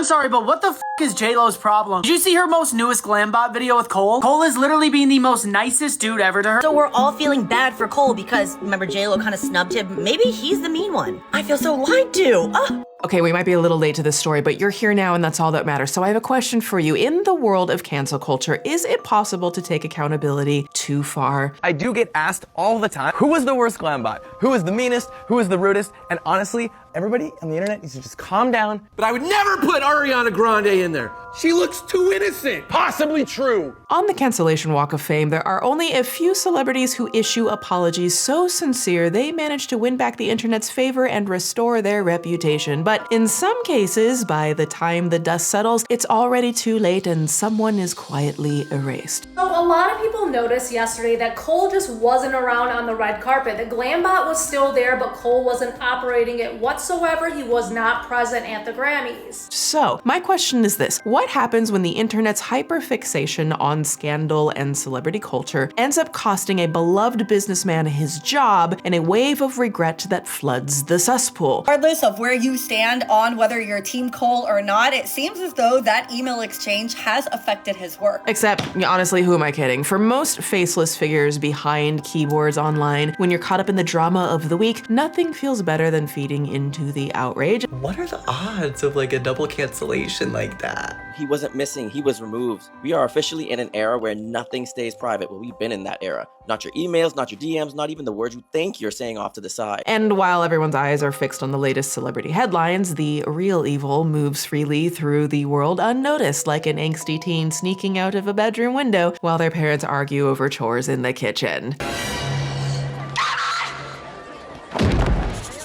sorry, but what the f is J-Lo's problem? Did you see her most newest Glambot video with Cole? Cole is literally being the most nicest dude ever to her. So we're all feeling bad for Cole because, remember, J-Lo kind of snubbed him? Maybe he's the mean one. I feel so lied to. Ugh. Okay, we might be a little late to this story, but you're here now and that's all that matters. So I have a question for you. In the world of cancel culture, is it possible to take accountability too far? I do get asked all the time, who was the worst Glambot? Who was the meanest? Who was the rudest? And honestly, everybody on the internet needs to just calm down. But I would never put Ariana Grande in there. She looks too innocent. Possibly true. On the cancellation walk of fame, there are only a few celebrities who issue apologies so sincere they manage to win back the internet's favor and restore their reputation. But in some cases, by the time the dust settles, it's already too late and someone is quietly erased. So a lot of people noticed yesterday that Cole just wasn't around on the red carpet. The Glambot was still there, but Cole wasn't operating it whatsoever. He was not present at the Grammys. So my question is this: what happens when the internet's hyperfixation on scandal and celebrity culture ends up costing a beloved businessman his job in a wave of regret that floods the cesspool? Regardless of where you stand on whether you're Team Cole or not, it seems as though that email exchange has affected his work. Except, honestly, who am I kidding? For most faceless figures behind keyboards online, when you're caught up in the drama of the week, nothing feels better than feeding into the outrage. What are the odds of like a double cancellation like that? He wasn't missing, he was removed. We are officially in an era where nothing stays private. Well, we've been in that era. Not your emails, not your DMs, not even the words you think you're saying off to the side. And while everyone's eyes are fixed on the latest celebrity headlines, the real evil moves freely through the world unnoticed, like an angsty teen sneaking out of a bedroom window while their parents argue over chores in the kitchen.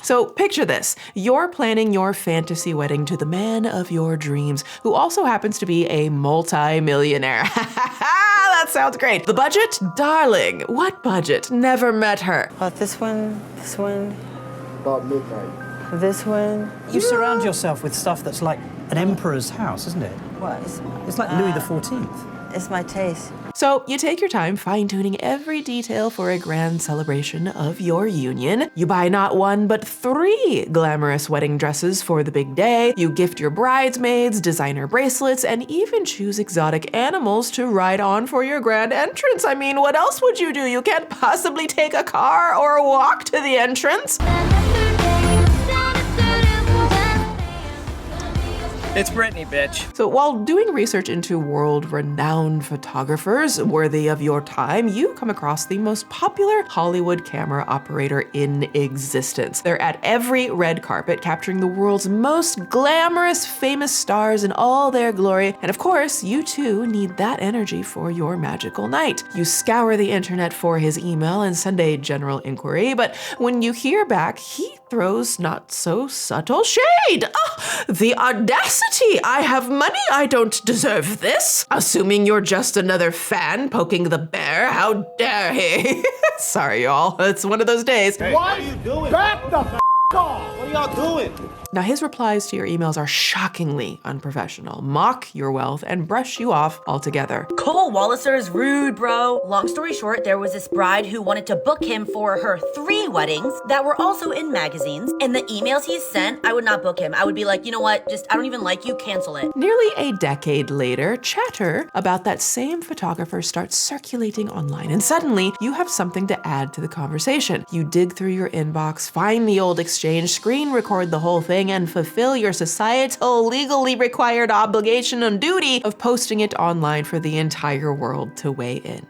So picture this: you're planning your fantasy wedding to the man of your dreams, who also happens to be a multi-millionaire. That sounds great. The budget? Darling, what budget? Never met her. This one. About midnight. This one. You surround yourself with stuff that's like an emperor's house, isn't it? What? It's like Louis XIV. It's my taste. So you take your time fine-tuning every detail for a grand celebration of your union. You buy not one, but 3 glamorous wedding dresses for the big day. You gift your bridesmaids designer bracelets and even choose exotic animals to ride on for your grand entrance. I mean, what else would you do? You can't possibly take a car or walk to the entrance. It's Britney, bitch. So while doing research into world-renowned photographers worthy of your time, you come across the most popular Hollywood camera operator in existence. They're at every red carpet, capturing the world's most glamorous, famous stars in all their glory. And of course, you too need that energy for your magical night. You scour the internet for his email and send a general inquiry, but when you hear back, he throws not so subtle shade. Oh, the audacity! I have money, I don't deserve this. Assuming you're just another fan poking the bear, how dare he? Sorry, y'all, it's one of those days. Hey, what are you doing? Back the f off! What are y'all doing? Now, his replies to your emails are shockingly unprofessional, mock your wealth, and brush you off altogether. Cole Walliser is rude, bro. Long story short, there was this bride who wanted to book him for her 3 weddings that were also in magazines. And the emails he sent, I would not book him. I would be like, you know what? Just, I don't even like you, cancel it. Nearly a decade later, chatter about that same photographer starts circulating online, and suddenly you have something to add to the conversation. You dig through your inbox, find the old exchange, screen record the whole thing, and fulfill your societal, legally required obligation and duty of posting it online for the entire world to weigh in.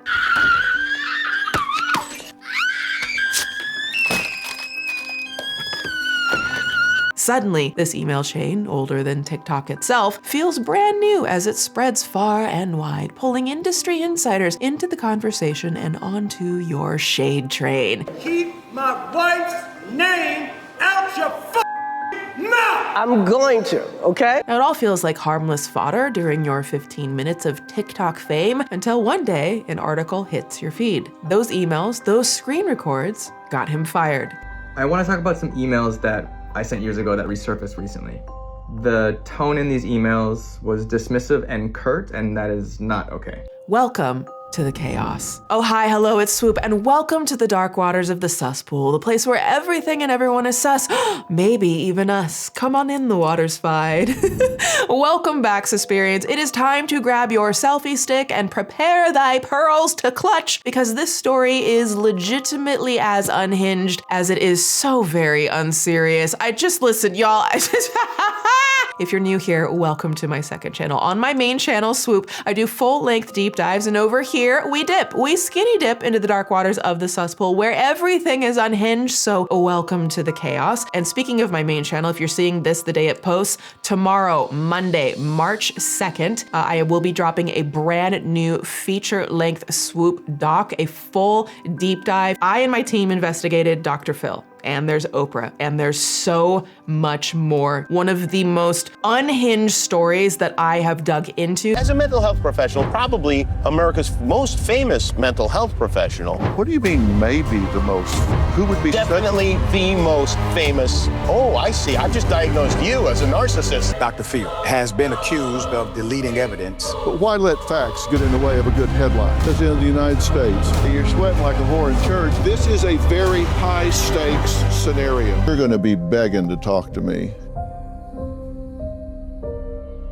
Suddenly, this email chain, older than TikTok itself, feels brand new as it spreads far and wide, pulling industry insiders into the conversation and onto your shade train. Keep my wife's name out your mouth! I'm going to, okay? Now, it all feels like harmless fodder during your 15 minutes of TikTok fame until one day an article hits your feed. Those emails, those screen records, got him fired. I want to talk about some emails that I sent years ago that resurfaced recently. The tone in these emails was dismissive and curt, and that is not okay. Welcome to the chaos. Oh, hi, hello, it's Swoop, and welcome to the dark waters of the Suspool, the place where everything and everyone is sus, maybe even us. Come on in, the water's fine. Welcome back, Suspirians. It is time to grab your selfie stick and prepare thy pearls to clutch, because this story is legitimately as unhinged as it is so very unserious. I just listened, y'all. If you're new here, welcome to my second channel. On my main channel, Swoop, I do full-length deep dives, and over here, we skinny dip into the dark waters of the Suspool, where everything is unhinged, so welcome to the chaos. And speaking of my main channel, if you're seeing this the day it posts, tomorrow, Monday, March 2nd, I will be dropping a brand new feature-length Swoop doc, a full deep dive. I and my team investigated Dr. Phil. And there's Oprah, and there's so much more. One of the most unhinged stories that I have dug into. As a mental health professional, probably America's most famous mental health professional. What do you mean maybe the most? Who would be definitely the most famous? Oh, I see. I've just diagnosed you as a narcissist. Dr. Phil has been accused of deleting evidence. But why let facts get in the way of a good headline? Because in the United States, you're sweating like a whore in church. This is a very high stakes scenario. You're going to be begging to talk to me.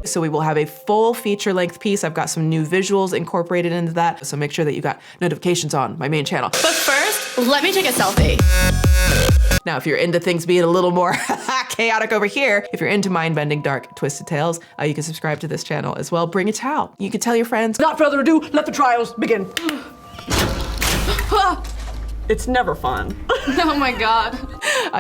So we will have a full feature-length piece. I've got some new visuals incorporated into that, so make sure that you got notifications on my main channel. But first, let me take a selfie. Now, if you're into things being a little more chaotic over here, if you're into mind-bending, dark, twisted tales, you can subscribe to this channel as well. Bring a towel. You can tell your friends. Without further ado, let the trials begin. It's never fun. Oh my God.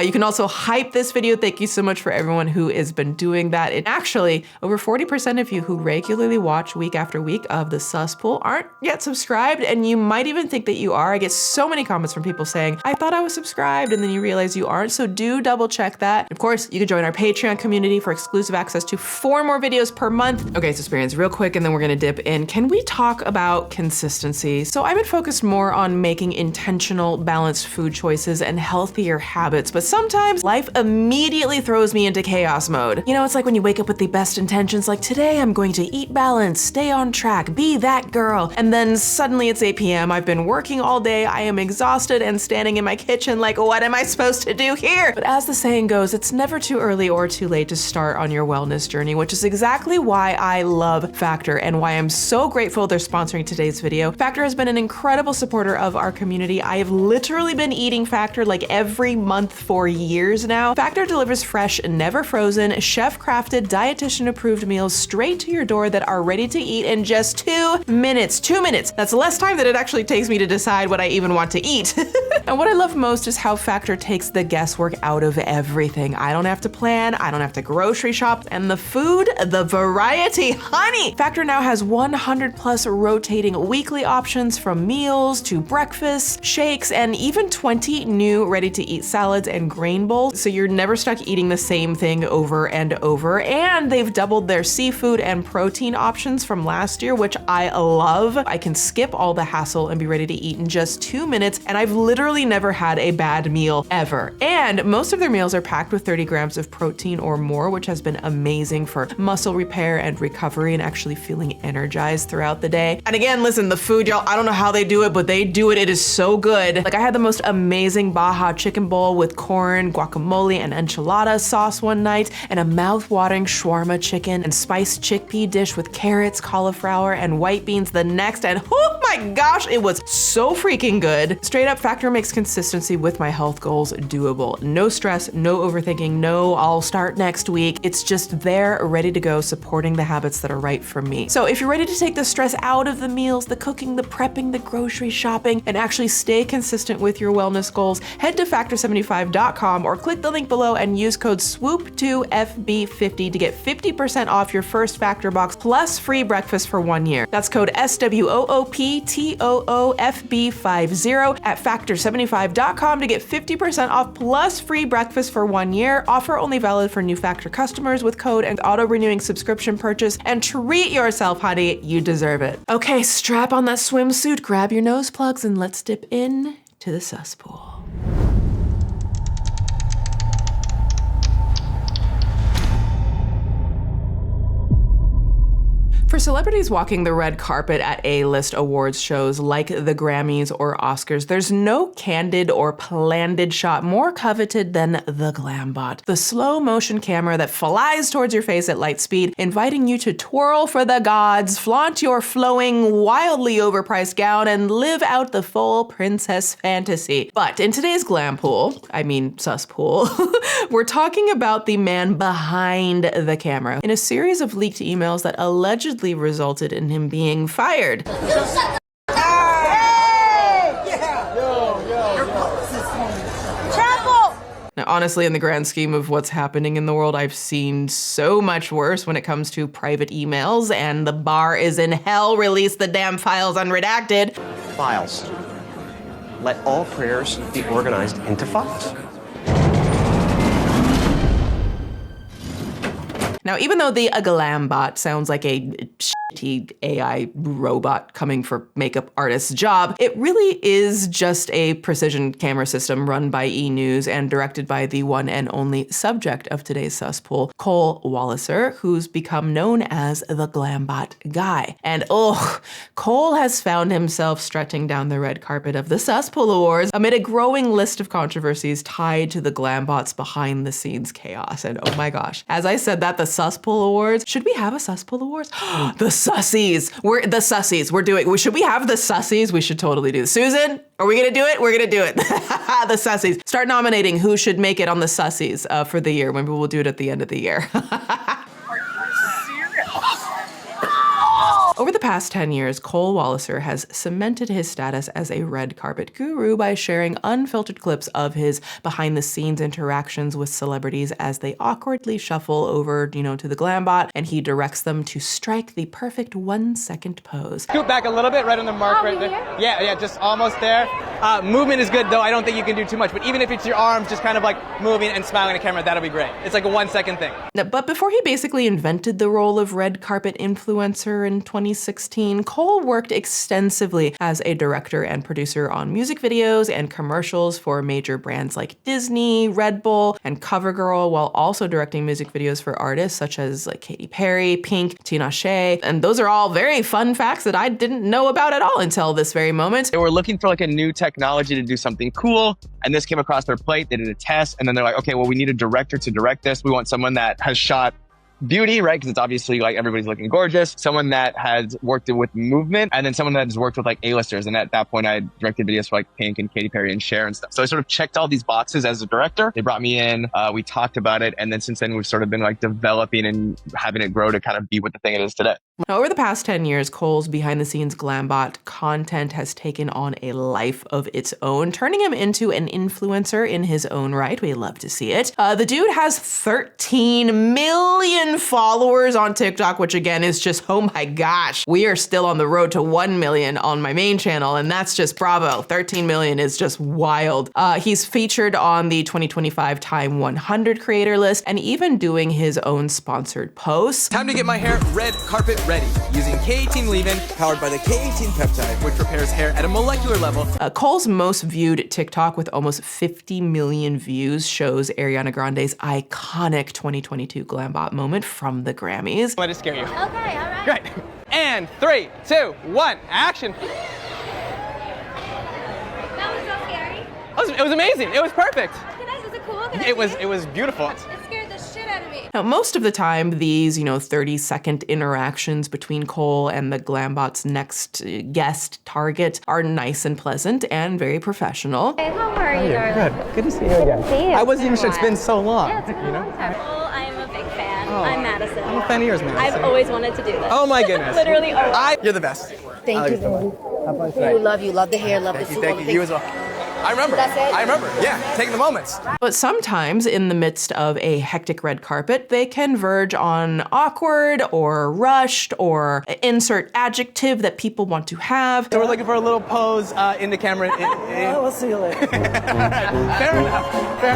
You can also hype this video. Thank you so much for everyone who has been doing that. And actually, over 40% of you who regularly watch week after week of the Suspool aren't yet subscribed, and you might even think that you are. I get so many comments from people saying, I thought I was subscribed, and then you realize you aren't, so do double check that. Of course, you can join our Patreon community for exclusive access to 4 more videos per month. Okay, Suspirians, real quick, and then we're gonna dip in. Can we talk about consistency? So I've been focused more on making intentional, balanced food choices and healthier habits, but sometimes life immediately throws me into chaos mode. You know, it's like when you wake up with the best intentions, like today I'm going to eat balanced, stay on track, be that girl. And then suddenly it's 8 p.m. I've been working all day, I am exhausted and standing in my kitchen like, what am I supposed to do here? But as the saying goes, it's never too early or too late to start on your wellness journey, which is exactly why I love Factor and why I'm so grateful they're sponsoring today's video. Factor has been an incredible supporter of our community. I have literally been eating Factor like every month for years now. Factor delivers fresh, never frozen, chef-crafted, dietitian-approved meals straight to your door that are ready to eat in just 2 minutes. 2 minutes. That's less time than it actually takes me to decide what I even want to eat. And what I love most is how Factor takes the guesswork out of everything. I don't have to plan, I don't have to grocery shop, and the food, the variety, honey! Factor now has 100+ rotating weekly options, from meals to breakfasts, shakes, and even 20 new ready-to-eat salads and grain bowls, so you're never stuck eating the same thing over and over. And they've doubled their seafood and protein options from last year, which I love. I can skip all the hassle and be ready to eat in just 2 minutes, and I've literally never had a bad meal ever. And most of their meals are packed with 30 grams of protein or more, which has been amazing for muscle repair and recovery and actually feeling energized throughout the day. And again, listen, the food, y'all, I don't know how they do it, but they do it. It is so good. Like, I had the most amazing Baja chicken bowl with corn, guacamole, and enchilada sauce one night, and a mouth-watering shawarma chicken and spiced chickpea dish with carrots, cauliflower, and white beans the next, and oh my gosh, it was so freaking good. Straight up, Factor makes consistency with my health goals doable. No stress, no overthinking, no I'll start next week. It's just there, ready to go, supporting the habits that are right for me. So if you're ready to take the stress out of the meals, the cooking, the prepping, the grocery shopping, and actually stay consistent with your wellness goals, head to factor75.com or click the link below and use code SWOOP2FB50 to get 50% off your first Factor box plus free breakfast for 1 year. That's code SWOOPTOOFB50 at factor75.com to get 50% off plus free breakfast for 1 year. Offer only valid for new Factor customers with code and auto-renewing subscription purchase, and treat yourself, honey. You deserve it. Okay, strap on that swimsuit, grab your nose plugs, and let's dip in to the Suspool. For celebrities walking the red carpet at A-list awards shows like the Grammys or Oscars, there's no candid or planned shot more coveted than the Glambot, the slow motion camera that flies towards your face at light speed, inviting you to twirl for the gods, flaunt your flowing, wildly overpriced gown, and live out the full princess fantasy. But in today's Glampool, I mean Suspool, we're talking about the man behind the camera in a series of leaked emails that allegedly resulted in him being fired. Now, honestly, in the grand scheme of what's happening in the world, I've seen so much worse when it comes to private emails, and the bar is in hell. Release the damn files unredacted. Files. Let all prayers be organized into files. Now, even though the Glambot sounds like a shitty AI robot coming for makeup artist's job, it really is just a precision camera system run by E! News and directed by the one and only subject of today's Suspool, Cole Walliser, who's become known as the Glambot Guy. And Cole has found himself strutting down the red carpet of the Suspool Awards amid a growing list of controversies tied to the Glambot's behind-the-scenes chaos. And oh my gosh, as I said that, the Suspool Awards, should we have a Suspool Awards? The Sussies, should we have the Sussies? We should totally do this. Susan, are we gonna do it? We're gonna do it. The Sussies. Start nominating who should make it on the Sussies for the year. Maybe we'll do it at the end of the year. Over the past 10 years, Cole Walliser has cemented his status as a red carpet guru by sharing unfiltered clips of his behind-the-scenes interactions with celebrities as they awkwardly shuffle over, to the Glambot, and he directs them to strike the perfect 1-second pose. Scoot back a little bit, right on the mark right there. Yeah, just almost there. Movement is good, though. I don't think you can do too much, but even if it's your arms just kind of like moving and smiling at camera, that'll be great. It's like a 1-second thing. But before he basically invented the role of red carpet influencer in 2016, Cole worked extensively as a director and producer on music videos and commercials for major brands like Disney, Red Bull, and CoverGirl, while also directing music videos for artists such as Katy Perry, Pink, Tinashe. And those are all very fun facts that I didn't know about at all until this very moment. They were looking for like a new technology to do something cool, and this came across their plate. They did a test, and then they're like, okay, well, we need a director to direct this. We want someone that has shot beauty, right? Because it's obviously like everybody's looking gorgeous. Someone that has worked with movement, and then someone that has worked with like A-listers. And at that point, I directed videos for like Pink and Katy Perry and Cher and stuff. So I sort of checked all these boxes as a director. They brought me in, we talked about it, and then since then we've sort of been like developing and having it grow to kind of be what the thing it is today. Now, over the past 10 years, Cole's behind-the-scenes Glambot content has taken on a life of its own, turning him into an influencer in his own right. We love to see it. The dude has 13 million followers on TikTok, which again is just, oh my gosh. We are still on the road to 1 million on my main channel, and that's just bravo. 13 million is just wild. He's featured on the 2025 Time 100 creator list and even doing his own sponsored posts. Time to get my hair red carpet ready using K18 leave-in powered by the K18 peptide, which repairs hair at a molecular level. Cole's most viewed TikTok with almost 50 million views shows Ariana Grande's iconic 2022 Glambot moment from the Grammys. Let it scare you. Okay, all right. Great. And 3, 2, 1, action. That was so scary. It was amazing. It was perfect. Was it cool? It was beautiful. It scared the shit out of me. Now, most of the time, these, 30-second interactions between Cole and the Glambot's next guest target are nice and pleasant and very professional. Hey, how are you, darling? Good to see you again. See you. I wasn't even sure. It's been so long. Yeah, it's been a long time. Well, I'm a big fan. I'm Madison. I'm a fan of yours, Madison. I've always wanted to do this. Oh my goodness. Literally always. You're the best. Thank you. Love you. Love the hair. Love the suit. Thank you. You as well. I remember. That's it? I remember. Yeah, taking the moments. But sometimes in the midst of a hectic red carpet, they can verge on awkward or rushed or insert adjective that people want to have. So we're looking for a little pose in the camera. We'll see you later. Fair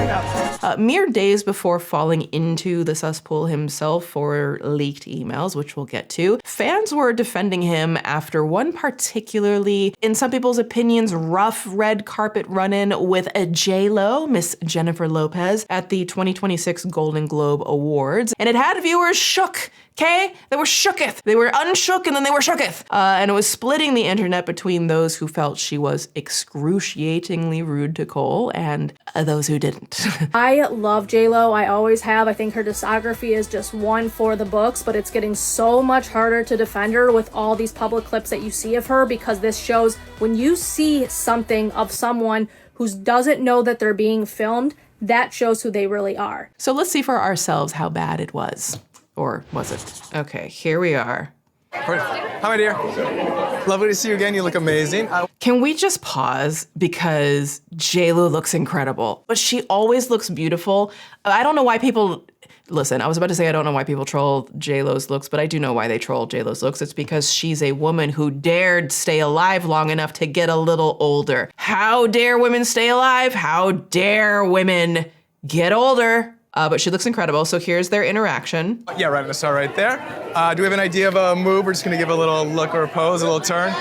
enough. Mere days before falling into the Suspool himself for leaked emails, which we'll get to, fans were defending him after one particularly, in some people's opinions, rough red carpet run-in with a J-Lo, Miss Jennifer Lopez, at the 2026 Golden Globe Awards, and it had viewers shook. Okay? They were shooketh. They were unshook and then they were shooketh. And it was splitting the internet between those who felt she was excruciatingly rude to Cole and those who didn't. I love J-Lo. I always have. I think her discography is just one for the books, but it's getting so much harder to defend her with all these public clips that you see of her, because this shows when you see something of someone who doesn't know that they're being filmed, that shows who they really are. So let's see for ourselves how bad it was. Or was it? Okay, here we are. Hi, my dear. Lovely to see you again. You look amazing. Can we just pause? Because J-Lo looks incredible, but she always looks beautiful. I don't know why people... Listen, I was about to say I don't know why people troll J-Lo's looks, but I do know why they troll J-Lo's looks. It's because she's a woman who dared stay alive long enough to get a little older. How dare women stay alive? How dare women get older? But she looks incredible, so here's their interaction. Yeah, right in the star right there. Do we have an idea of a move? We're just gonna give a little look or a pose, a little turn.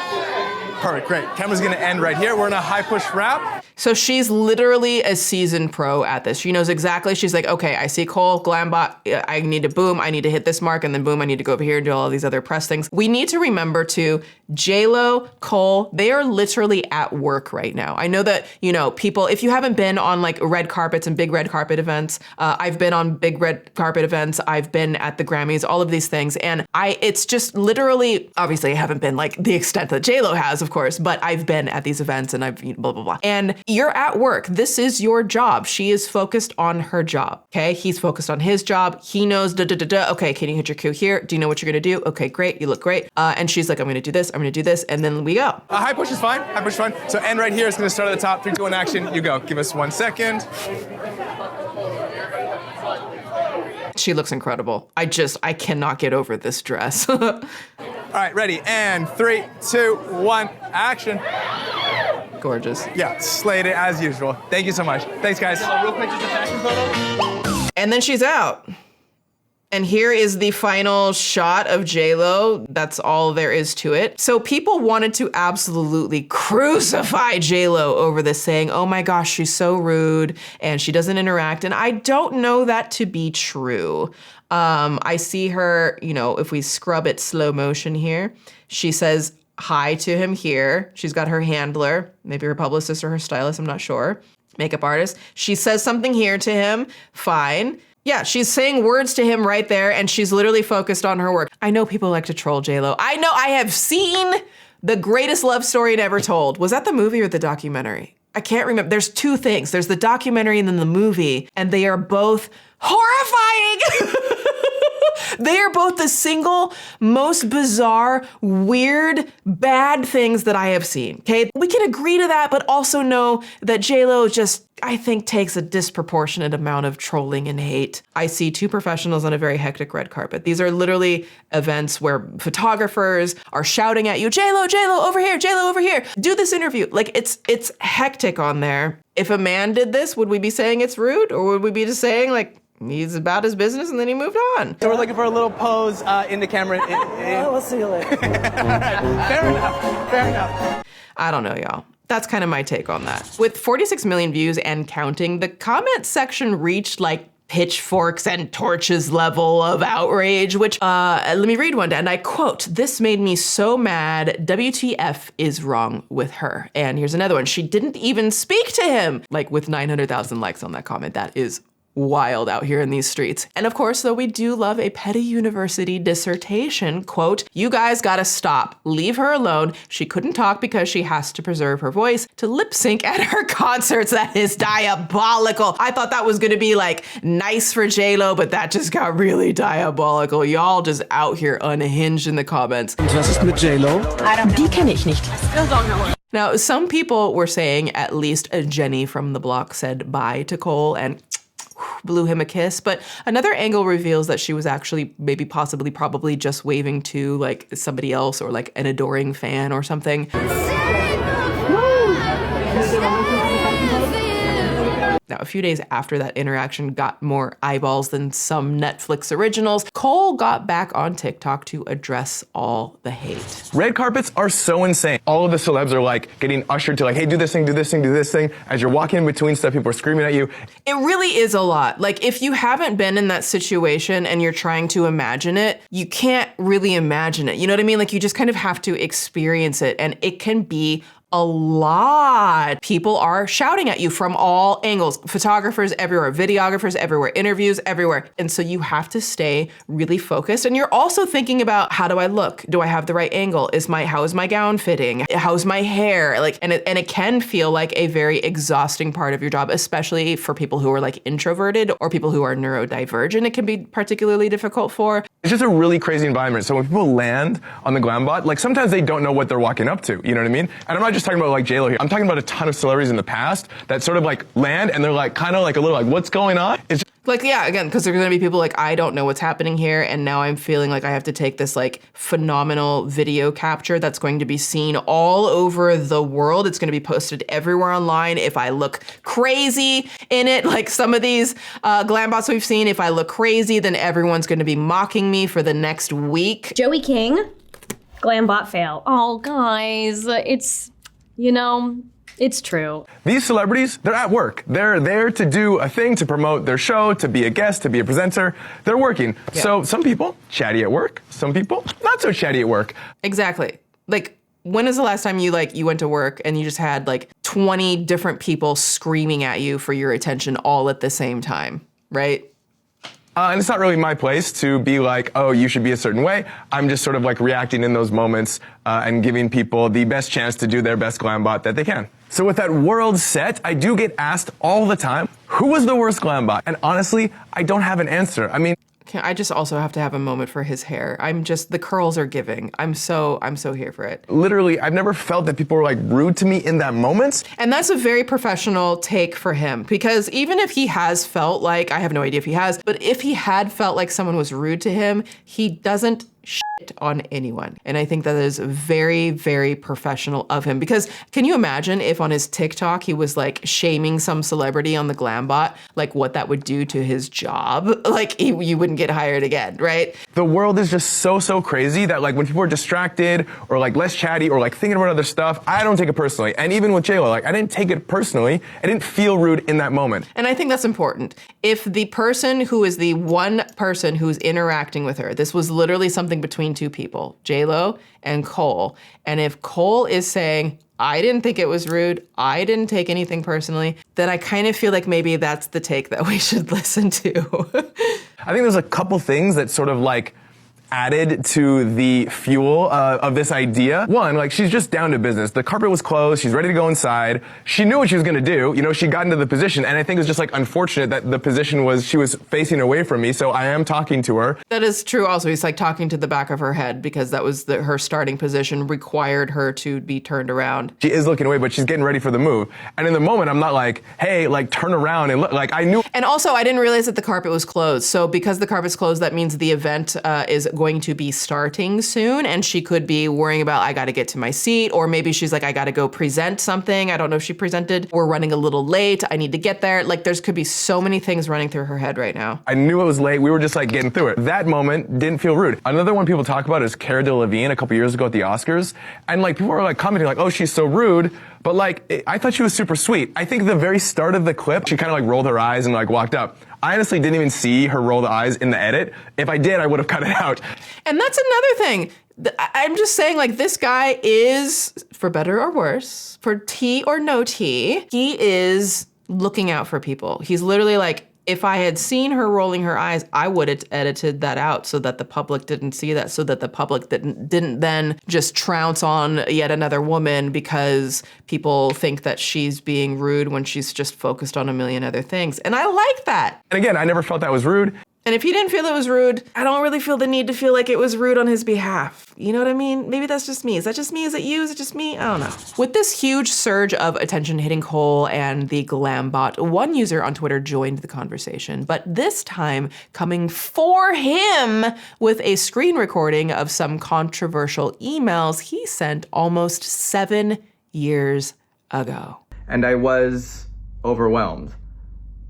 Perfect, great. Camera's gonna end right here. We're in a high push wrap. So she's literally a seasoned pro at this. She knows exactly, she's like, okay, I see Cole, Glambot, I need to boom, I need to hit this mark, and then boom, I need to go over here and do all these other press things. We need to remember too, J-Lo, Cole, they are literally at work right now. I know that, you know, people, if you haven't been on like red carpets and big red carpet events, I've been on big red carpet events, I've been at the Grammys, all of these things, and it's just literally, obviously I haven't been like the extent that J-Lo has, of course, but I've been at these events and I've blah, blah, blah. And you're at work. This is your job. She is focused on her job, okay? He's focused on his job. He knows, okay, can you hit your cue here? Do you know what you're gonna do? Okay, great, you look great. And she's like, I'm gonna do this, I'm gonna do this, and then we go. High push is fine, high push is fine. So end right here, it's gonna start at the top, 3, 2, 1, action, you go. Give us 1 second. She looks incredible. I cannot get over this dress. All right, ready, and 3, 2, 1, action. Gorgeous. Yeah, slayed it as usual. Thank you so much. Thanks, guys. Real quick, just a fashion photo. And then she's out. And here is the final shot of J-Lo. That's all there is to it. So people wanted to absolutely crucify J-Lo over this, saying, oh my gosh, she's so rude and she doesn't interact. And I don't know that to be true. I see her, you know, if we scrub it slow motion here, she says hi to him here. She's got her handler, maybe her publicist or her stylist, I'm not sure. Makeup artist. She says something here to him, fine. Yeah, she's saying words to him right there, and she's literally focused on her work. I know people like to troll J-Lo. I know, I have seen The Greatest Love Story Never Told. Was that the movie or the documentary? I can't remember. There's two things. There's the documentary and then the movie, and they are both horrifying. They are both the single most bizarre, weird, bad things that I have seen, okay? We can agree to that, but also know that J-Lo just, I think, takes a disproportionate amount of trolling and hate. I see two professionals on a very hectic red carpet. These are literally events where photographers are shouting at you, J-Lo, J-Lo, over here, J-Lo, over here. Do this interview. Like, it's hectic on there. If a man did this, would we be saying it's rude? Or would we be just saying, like, he's about his business and then he moved on? So we're looking for a little pose in the camera. We'll see you later. Fair enough, fair enough. I don't know, y'all. That's kind of my take on that. With 46 million views and counting, the comment section reached like pitchforks and torches level of outrage, which, let me read one, and I quote, "This made me so mad, WTF is wrong with her." And here's another one, "She didn't even speak to him." Like with 900,000 likes on that comment, that is wild out here in these streets. And of course, though we do love a petty university dissertation, quote, "You guys gotta stop. Leave her alone. She couldn't talk because she has to preserve her voice to lip sync at her concerts. That is diabolical." I thought that was gonna be like nice for J-Lo, but that just got really diabolical. Y'all just out here unhinged in the comments. Was ist mit J-Lo? Die kenne ich nicht. Now, some people were saying at least a Jenny from the block said bye to Cole and blew him a kiss, but another angle reveals that she was actually maybe possibly probably just waving to like somebody else or like an adoring fan or something. Now, a few days after that interaction got more eyeballs than some Netflix originals, Cole got back on TikTok to address all the hate. Red carpets are so insane. All of the celebs are like getting ushered to like, hey, do this thing, do this thing, do this thing. As you're walking in between stuff, people are screaming at you. It really is a lot. Like, if you haven't been in that situation and you're trying to imagine it, you can't really imagine it. You know what I mean? Like, you just kind of have to experience it, and it can be a lot. People are shouting at you from all angles. Photographers everywhere, videographers everywhere, interviews everywhere. And so you have to stay really focused. And you're also thinking about, how do I look? Do I have the right angle? How is my gown fitting? How's my hair? Like, and it can feel like a very exhausting part of your job, especially for people who are like introverted or people who are neurodivergent. It can be particularly difficult for. It's just a really crazy environment. So when people land on the Glambot, like sometimes they don't know what they're walking up to. You know what I mean? And I'm not just talking about like J-Lo here. I'm talking about a ton of celebrities in the past that sort of like land and they're like kind of like a little like, what's going on? It's just like, yeah, again, because there's gonna be people like, I don't know what's happening here, and now I'm feeling like I have to take this like phenomenal video capture that's going to be seen all over the world. It's gonna be posted everywhere online. If I look crazy in it, like some of these Glambots we've seen, if I look crazy, then everyone's gonna be mocking me for the next week. Joey King, Glambot fail. Oh, guys, it's, you know, it's true. These celebrities, they're at work. They're there to do a thing, to promote their show, to be a guest, to be a presenter. They're working. Yeah. So some people, chatty at work. Some people, not so chatty at work. Exactly. Like, when is the last time you went to work and you just had like 20 different people screaming at you for your attention all at the same time, right? And it's not really my place to be like, oh, you should be a certain way. I'm just sort of like reacting in those moments and giving people the best chance to do their best Glambot that they can. So with that world set, I do get asked all the time, who was the worst Glambot? And honestly, I don't have an answer. I mean, I just also have to have a moment for his hair. The curls are giving. I'm so here for it. Literally, I've never felt that people were like rude to me in that moment. And that's a very professional take for him, because even if he has felt like, I have no idea if he has, but if he had felt like someone was rude to him, he doesn't shit on anyone. And I think that is very, very professional of him, because can you imagine if on his TikTok he was like shaming some celebrity on the Glambot, like what that would do to his job? Like you wouldn't get hired again, right? The world is just so crazy that like when people are distracted or like less chatty or like thinking about other stuff, I don't take it personally. And even with J-Lo, like I didn't take it personally. I didn't feel rude in that moment. And I think that's important. If the person who is the one person who's interacting with her, this was literally something between two people, J-Lo and Cole. And if Cole is saying, I didn't think it was rude, I didn't take anything personally, then I kind of feel like maybe that's the take that we should listen to. I think there's a couple things that sort of like added to the fuel of this idea. One, like she's just down to business. The carpet was closed. She's ready to go inside. She knew what she was going to do. You know, she got into the position, and I think it was just like unfortunate that the position was she was facing away from me. So I am talking to her. That is true. Also, he's like talking to the back of her head because that was her starting position required her to be turned around. She is looking away, but she's getting ready for the move. And in the moment, I'm not like, hey, like turn around and look. Like I knew. And also, I didn't realize that the carpet was closed. So because the carpet's closed, that means the event is going to be starting soon, and she could be worrying about, I got to get to my seat, or maybe she's like, I got to go present something. I don't know if she presented. We're running a little late. I need to get there. Like there's could be so many things running through her head right now. I knew it was late. We were just like getting through it. That moment didn't feel rude. Another one people talk about is Cara Delevingne a couple years ago at the Oscars, and like people were like commenting like, oh, she's so rude. But like, I thought she was super sweet. I think the very start of the clip, she kind of like rolled her eyes and like walked up. I honestly didn't even see her roll the eyes in the edit. If I did, I would have cut it out. And that's another thing. I'm just saying, like, this guy is, for better or worse, for tea or no tea, he is looking out for people. He's literally like, if I had seen her rolling her eyes, I would have edited that out so that the public didn't see that, so that the public didn't then just trounce on yet another woman because people think that she's being rude when she's just focused on a million other things. And I like that. And again, I never felt that was rude. And if he didn't feel it was rude, I don't really feel the need to feel like it was rude on his behalf. You know what I mean? Maybe that's just me. Is that just me? Is it you? Is it just me? I don't know. With this huge surge of attention hitting Cole and the Glambot, one user on Twitter joined the conversation, but this time coming for him with a screen recording of some controversial emails he sent almost 7 years ago. And I was overwhelmed.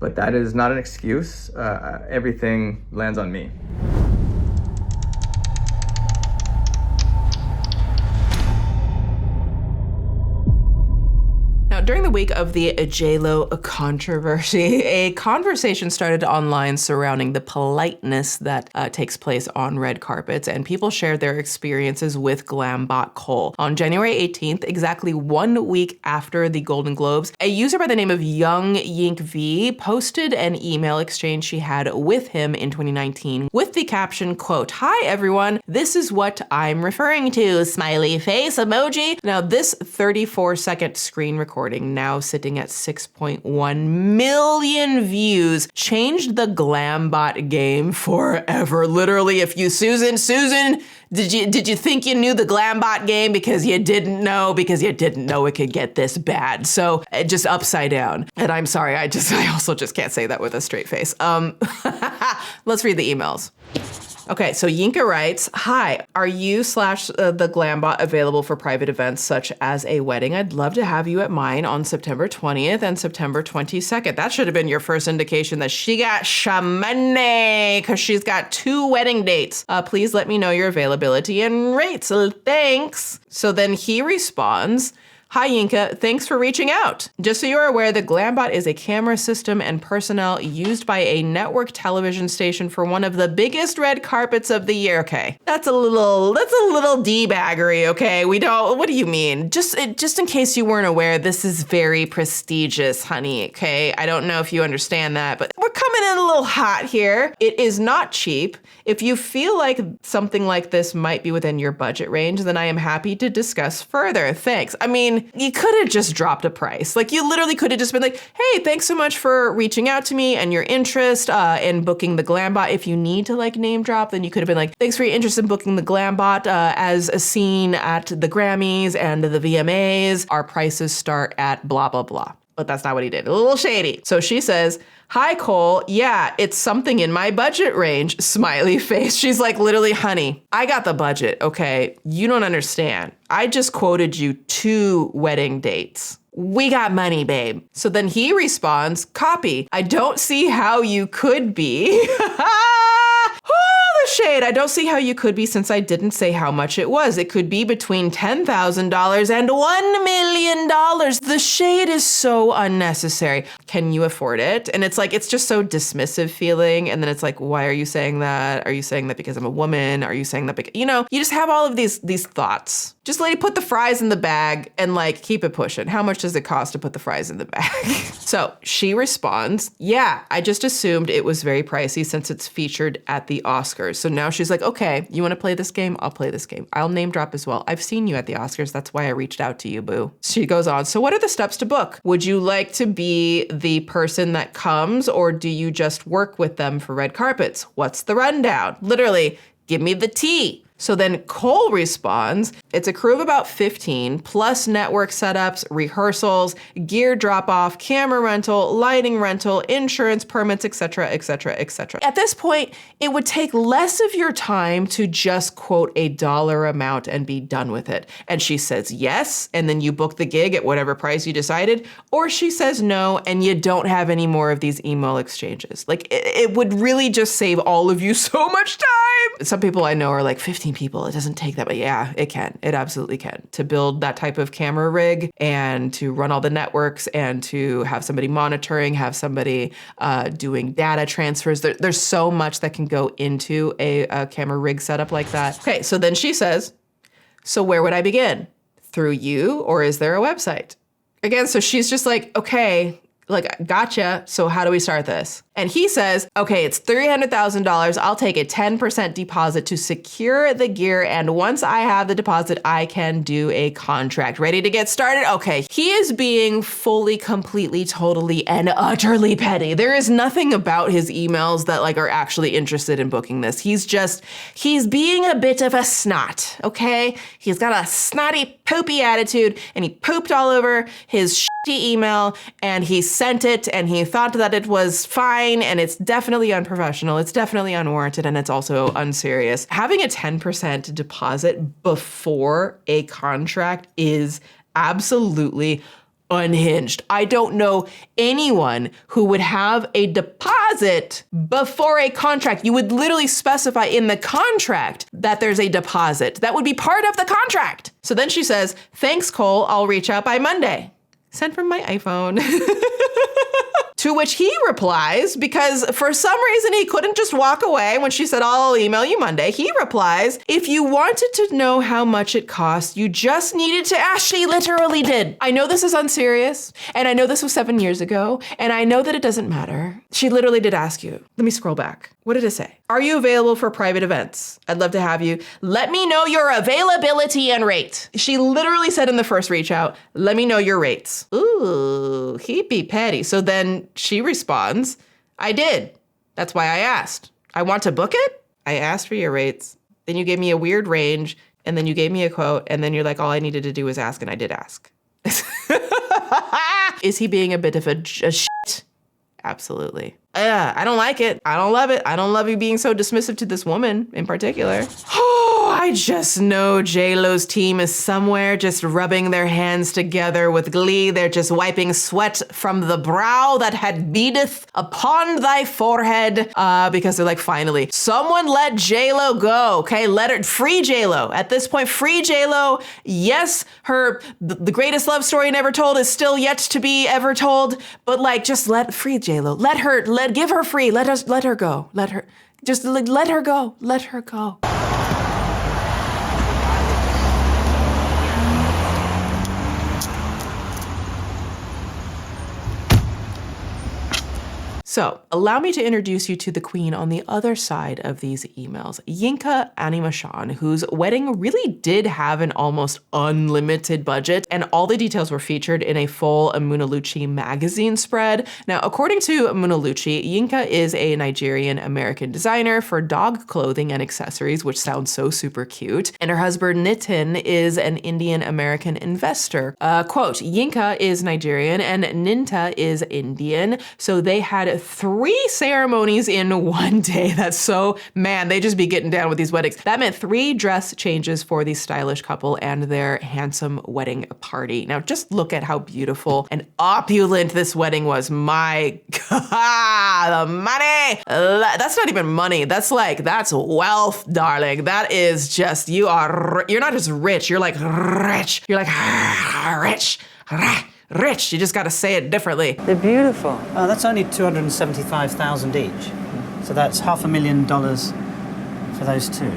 But that is not an excuse. Everything lands on me. Now, during the week of the J-Lo controversy, a conversation started online surrounding the politeness that takes place on red carpets, and people shared their experiences with Glambot Cole. On January 18th, exactly 1 week after the Golden Globes, a user by the name of Young Yink V posted an email exchange she had with him in 2019 with the caption, quote, "Hi everyone, this is what I'm referring to, smiley face emoji." Now, this 34-second screen recording, now sitting at 6.1 million views, changed the Glambot game forever. Literally, if you, Susan, did you think you knew the Glambot game because you didn't know it could get this bad? So just upside down. And I'm sorry, I also just can't say that with a straight face. Let's read the emails. Okay, so Yinka writes, "Hi, are you / the Glambot available for private events such as a wedding? I'd love to have you at mine on September 20th and September 22nd. That should have been your first indication that she got money because she's got 2 wedding dates. Please let me know your availability and rates. Thanks." So then he responds, "Hi Yinka, thanks for reaching out. Just so you're aware, the Glambot is a camera system and personnel used by a network television station for one of the biggest red carpets of the year." Okay, that's a little debaggery, okay? What do you mean? Just in case you weren't aware, this is very prestigious, honey, okay? I don't know if you understand that, but we're coming in a little hot here. It is not cheap. If you feel like something like this might be within your budget range, then I am happy to discuss further. Thanks. I mean, you could have just dropped a price. Like, you literally could have just been like, "Hey, thanks so much for reaching out to me and your interest in booking the Glambot." If you need to like name drop, then you could have been like, "Thanks for your interest in booking the Glambot as seen at the Grammys and the VMAs. Our prices start at blah, blah, blah." But that's not what he did. A little shady. So she says, "Hi, Cole. Yeah, it's something in my budget range." Smiley face. She's like, literally, "Honey, I got the budget, okay? You don't understand. I just quoted you 2 wedding dates. We got money, babe." So then he responds, "Copy. I don't see how you could be." Oh, the shade. "I don't see how you could be since I didn't say how much it was. It could be between $10,000 and $1 million. The shade is so unnecessary. Can you afford it?" And it's like, it's just so dismissive feeling. And then it's like, why are you saying that? Are you saying that because I'm a woman? Are you saying that because, you just have all of these thoughts. Just lady, put the fries in the bag and like keep it pushing. How much does it cost to put the fries in the bag? So she responds, "Yeah, I just assumed it was very pricey since it's featured at the Oscars." So now she's like, "Okay, you want to play this game? I'll play this game. I'll name drop as well. I've seen you at the Oscars. That's why I reached out to you, boo." She goes on, "So what are the steps to book? Would you like to be the person that comes, or do you just work with them for red carpets? What's the rundown? Literally, give me the tea." So then Cole responds, "It's a crew of about 15 plus network setups, rehearsals, gear drop off, camera rental, lighting rental, insurance, permits, etc., etc., etc. At this point, it would take less of your time to just quote a dollar amount and be done with it." And she says yes, and then you book the gig at whatever price you decided, or she says no, and you don't have any more of these email exchanges. Like, it would really just save all of you so much time. Some people I know are like, 15 people, it doesn't take that, but yeah, it can. It absolutely can. To build that type of camera rig and to run all the networks and to have somebody monitoring, have somebody doing data transfers. There's so much that can go into a camera rig setup like that. Okay, so then she says, "So where would I begin? Through you, or is there a website?" Again, so she's just like, okay, like, gotcha. So how do we start this? And he says, "Okay, it's $300,000. I'll take a 10% deposit to secure the gear. And once I have the deposit, I can do a contract. Ready to get started?" Okay, he is being fully, completely, totally, and utterly petty. There is nothing about his emails that like are actually interested in booking this. He's being a bit of a snot, okay? He's got a snotty, poopy attitude, and he pooped all over his email, and he sent it, and he thought that it was fine, and it's definitely unprofessional, it's definitely unwarranted, and it's also unserious. Having a 10% deposit before a contract is absolutely unhinged. I don't know anyone who would have a deposit before a contract. You would literally specify in the contract that there's a deposit. That would be part of the contract. So then she says, thanks, Cole, I'll reach out by Monday. Sent from my iPhone. To which he replies, because for some reason he couldn't just walk away when she said, I'll email you Monday. He replies, if you wanted to know how much it cost, you just needed to ask. She literally did. I know this is unserious, and I know this was 7 years ago, and I know that it doesn't matter. She literally did ask you. Let me scroll back. What did it say? Are you available for private events? I'd love to have you. Let me know your availability and rate. She literally said in the first reach out, let me know your rates. Ooh, he'd be petty. So then she responds, I did. That's why I asked. I want to book it? I asked for your rates. Then you gave me a weird range, and then you gave me a quote, and then you're like, all I needed to do was ask, and I did ask. Is he being a bit of a shit? Absolutely. I don't like it. I don't love it. I don't love you being so dismissive to this woman in particular. Oh, I just know J-Lo's team is somewhere just rubbing their hands together with glee. They're just wiping sweat from the brow that had beadeth upon thy forehead. Because they're like, finally, someone let J-Lo go. Okay, let her, free J-Lo. At this point, free J-Lo. Yes, the greatest love story never told is still yet to be ever told. But like, just free J-Lo. Give her free. Let her go. Let her go. Let her go. So, allow me to introduce you to the queen on the other side of these emails, Yinka Animashan, whose wedding really did have an almost unlimited budget, and all the details were featured in a full Munaluchi magazine spread. Now, according to Munaluchi, Yinka is a Nigerian-American designer for dog clothing and accessories, which sounds so super cute, and her husband Nitin is an Indian-American investor. Quote, Yinka is Nigerian and Ninta is Indian, so they had 3 ceremonies in one day. That's so, man, they just be getting down with these weddings. That meant 3 dress changes for the stylish couple and their handsome wedding party. Now, just look at how beautiful and opulent this wedding was. My God, the money. That's not even money. That's wealth, darling. That is just, you're not just rich, you're like rich. You're like rich. Rich, you just gotta say it differently. They're beautiful. Oh, that's only $275,000 each. So that's $500,000 for those 2.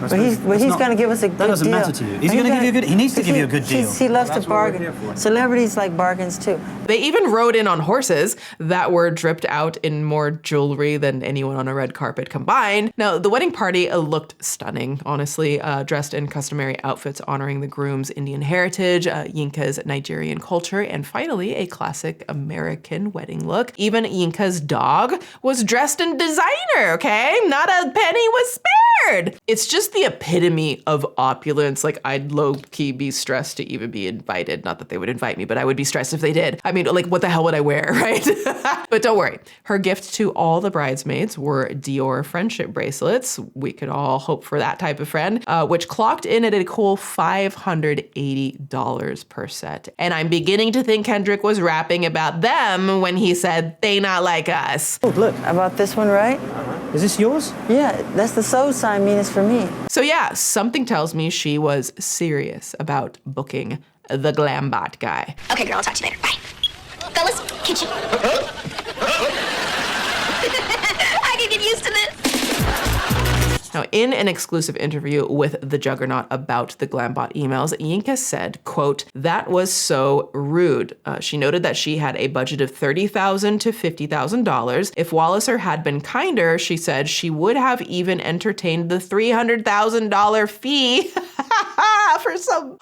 But he's going to give us a good deal. That doesn't matter to you. Is he going to give you a good? He needs to give you a good deal. He loves to bargain. Celebrities like bargains too. They even rode in on horses that were dripped out in more jewelry than anyone on a red carpet combined. Now, the wedding party looked stunning, honestly, dressed in customary outfits honoring the groom's Indian heritage, Yinka's Nigerian culture, and finally, a classic American wedding look. Even Yinka's dog was dressed in designer, okay? Not a penny was spared. It's just the epitome of opulence. Like, I'd low-key be stressed to even be invited. Not that they would invite me, but I would be stressed if they did. I mean, like, what the hell would I wear, right? But don't worry. Her gift to all the bridesmaids were Dior friendship bracelets. We could all hope for that type of friend, which clocked in at a cool $580 per set. And I'm beginning to think Kendrick was rapping about them when he said, they not like us. Oh, look, about this one, right? Is this yours? Yeah, that's the soul sign, mean it's for me. So yeah, something tells me she was serious about booking the Glambot guy. Okay, girl, I'll talk to you later. Bye. Fellas, kitchen. I can get used to this. Now, in an exclusive interview with the Juggernaut about the Glambot emails, Yinka said, quote, that was so rude. She noted that she had a budget of $30,000 to $50,000. If Walliser had been kinder, she said she would have even entertained the $300,000 fee for some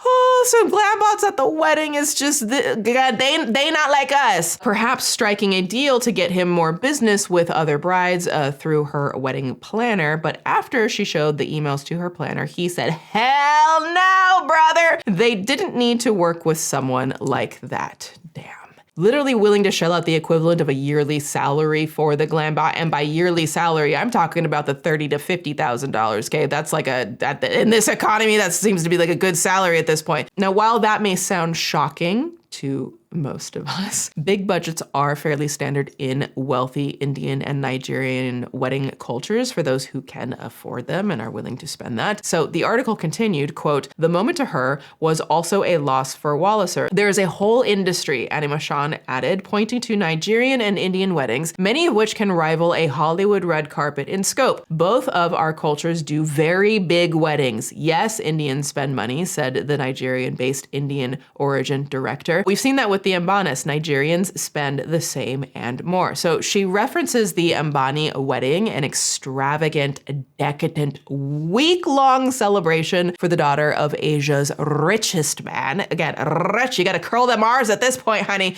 Glambots at the wedding is just, they not like us. Perhaps striking a deal to get him more business with other brides through her wedding planner. But after she showed the emails to her planner, he said, hell no, brother. They didn't need to work with someone like that. Damn. Literally willing to shell out the equivalent of a yearly salary for the Glambot. And by yearly salary, I'm talking about the $30,000 to $50,000, okay? That's like in this economy, that seems to be like a good salary at this point. Now, while that may sound shocking to most of us. Big budgets are fairly standard in wealthy Indian and Nigerian wedding cultures for those who can afford them and are willing to spend that. So the article continued, quote, "The moment to her was also a loss for Walliser. There is a whole industry," Animashan added, pointing to Nigerian and Indian weddings, many of which can rival a Hollywood red carpet in scope. "Both of our cultures do very big weddings. Yes, Indians spend money," said the Nigerian-based Indian origin director. "We've seen that with the Ambanis. Nigerians spend the same and more." So she references the Ambani wedding, an extravagant, decadent, week-long celebration for the daughter of Asia's richest man. Again, rich, you gotta curl them R's at this point, honey.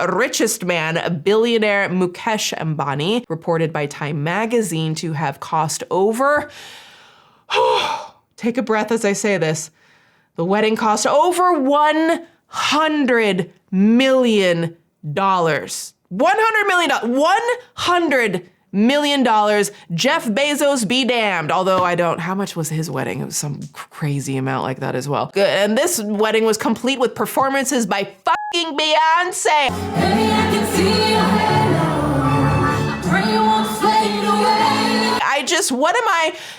Richest man, billionaire Mukesh Ambani, reported by Time magazine to have cost over, take a breath as I say this, the wedding cost over $100 million. $100 million. $100 million. Jeff Bezos be damned. Although how much was his wedding? It was some crazy amount like that as well. Good. And this wedding was complete with performances by fucking Beyonce. Baby, I can see your halo. Pray you won't fade away.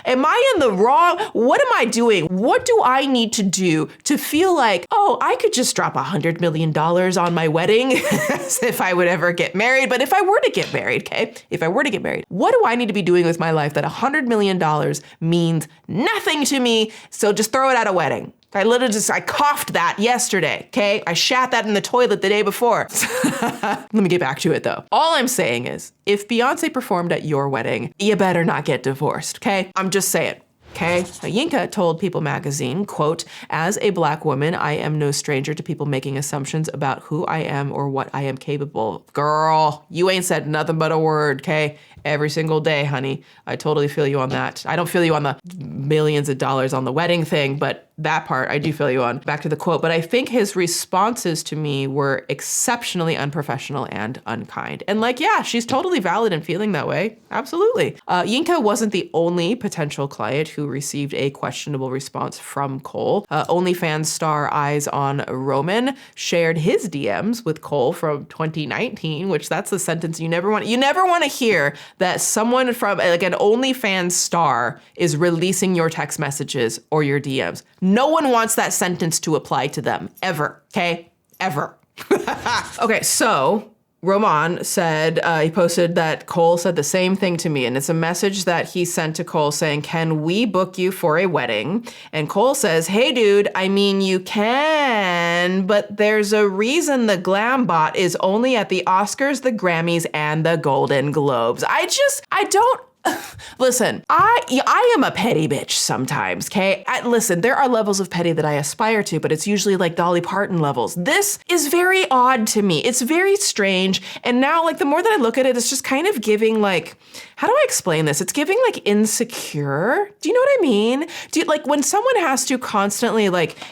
Am I in the wrong? What am I doing? What do I need to do to feel like, oh, I could just drop $100 million on my wedding as if I would ever get married? But if I were to get married, okay? If I were to get married, what do I need to be doing with my life that $100 million means nothing to me? So just throw it at a wedding. I coughed that yesterday, okay? I shat that in the toilet the day before. Let me get back to it though. All I'm saying is, if Beyonce performed at your wedding, you better not get divorced, okay? I'm just saying. Okay. Yinka told People magazine, quote, "As a Black woman, I am no stranger to people making assumptions about who I am or what I am capable of." Girl, you ain't said nothing but a word, okay? Every single day, honey. I totally feel you on that. I don't feel you on the millions of dollars on the wedding thing, but that part I do feel you on. Back to the quote. But I think his responses to me were exceptionally unprofessional and unkind. And yeah, she's totally valid in feeling that way. Absolutely. Yinka wasn't the only potential client who received a questionable response from Cole. OnlyFans star Eyes on Roman shared his DMs with Cole from 2019, which that's the sentence you never want to hear, that someone from an OnlyFans star is releasing your text messages or your DMs. No one wants that sentence to apply to them, ever, okay? Ever. Okay, so Roman said, he posted that Cole said the same thing to me, and it's a message that he sent to Cole saying, "Can we book you for a wedding?" And Cole says, "Hey dude, I mean you can, but there's a reason the Glambot is only at the Oscars, the Grammys, and the Golden Globes." I don't Listen, I am a petty bitch sometimes, okay? Listen, there are levels of petty that I aspire to, but it's usually like Dolly Parton levels. This is very odd to me. It's very strange. And now, the more that I look at it, it's just kind of giving, how do I explain this? It's giving, insecure. Do you know what I mean? When someone has to constantly,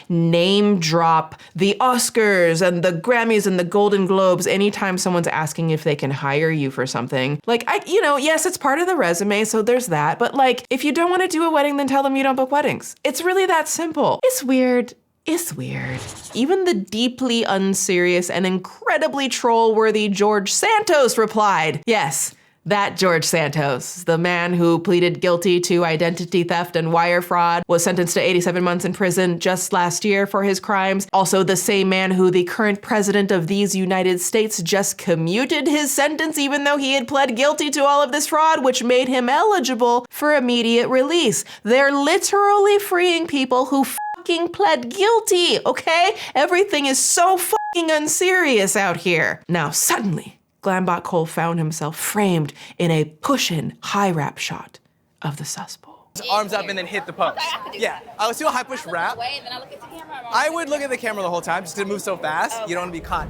name drop the Oscars and the Grammys and the Golden Globes anytime someone's asking if they can hire you for something. Yes, it's part of the resume, so there's that. But if you don't want to do a wedding, then tell them you don't book weddings. It's really that simple. It's weird. It's weird. Even the deeply unserious and incredibly troll-worthy George Santos replied, yes, that George Santos, the man who pleaded guilty to identity theft and wire fraud, was sentenced to 87 months in prison just last year for his crimes. Also the same man who the current president of these United States just commuted his sentence even though he had pled guilty to all of this fraud, which made him eligible for immediate release. They're literally freeing people who fucking pled guilty, okay? Everything is so fucking unserious out here. Now suddenly, Glambot Cole found himself framed in a push-in high wrap shot of the Suspool. Arms up and then hit the post. Yeah, I would do a high push wrap. I would look at the camera the whole time just to move so fast. You don't want to be caught.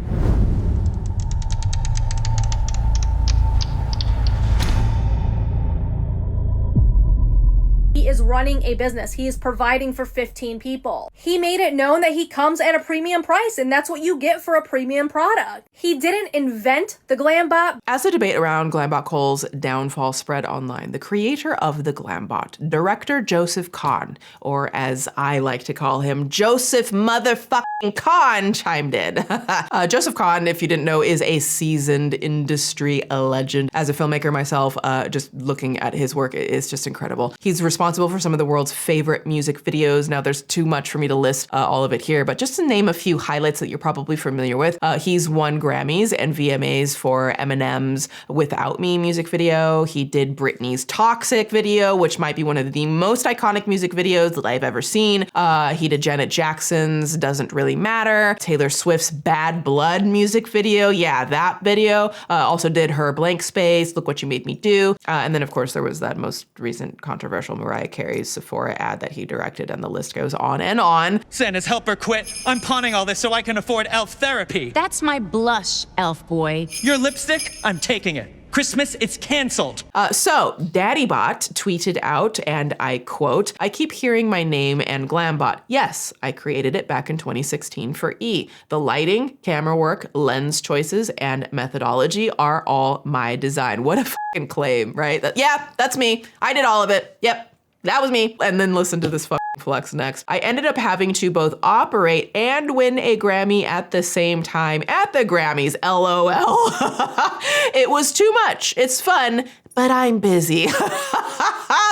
He is running a business. He is providing for 15 people. He made it known that he comes at a premium price, and that's what you get for a premium product. He didn't invent the Glambot. As the debate around Glambot Cole's downfall spread online, the creator of the Glambot, director Joseph Kahn, or as I like to call him, Joseph motherfucking Kahn, chimed in. Joseph Kahn, if you didn't know, is a seasoned industry legend. As a filmmaker myself, just looking at his work is just incredible. He's responsible for some of the world's favorite music videos. Now, there's too much for me to list all of it here, but just to name a few highlights that you're probably familiar with, he's won Grammys and VMAs for Eminem's Without Me music video. He did Britney's Toxic video, which might be one of the most iconic music videos that I've ever seen. He did Janet Jackson's Doesn't Really Matter, Taylor Swift's Bad Blood music video. Yeah, that video. Also did her Blank Space, Look What You Made Me Do. And then, of course, there was that most recent controversial Mariah Carey's Sephora ad that he directed, and the list goes on and on. Santa's helper quit. I'm pawning all this so I can afford elf therapy. That's my blush, elf boy. Your lipstick? I'm taking it. Christmas, it's canceled. So DaddyBot tweeted out, and I quote, "I keep hearing my name and Glambot. Yes, I created it back in 2016 for E. The lighting, camera work, lens choices, and methodology are all my design." What a fucking claim, right? Yeah, that's me. I did all of it. Yep, that was me. And then listen to this fucking flex next. "I ended up having to both operate and win a Grammy at the same time at the Grammys, LOL. It was too much. It's fun, but I'm busy."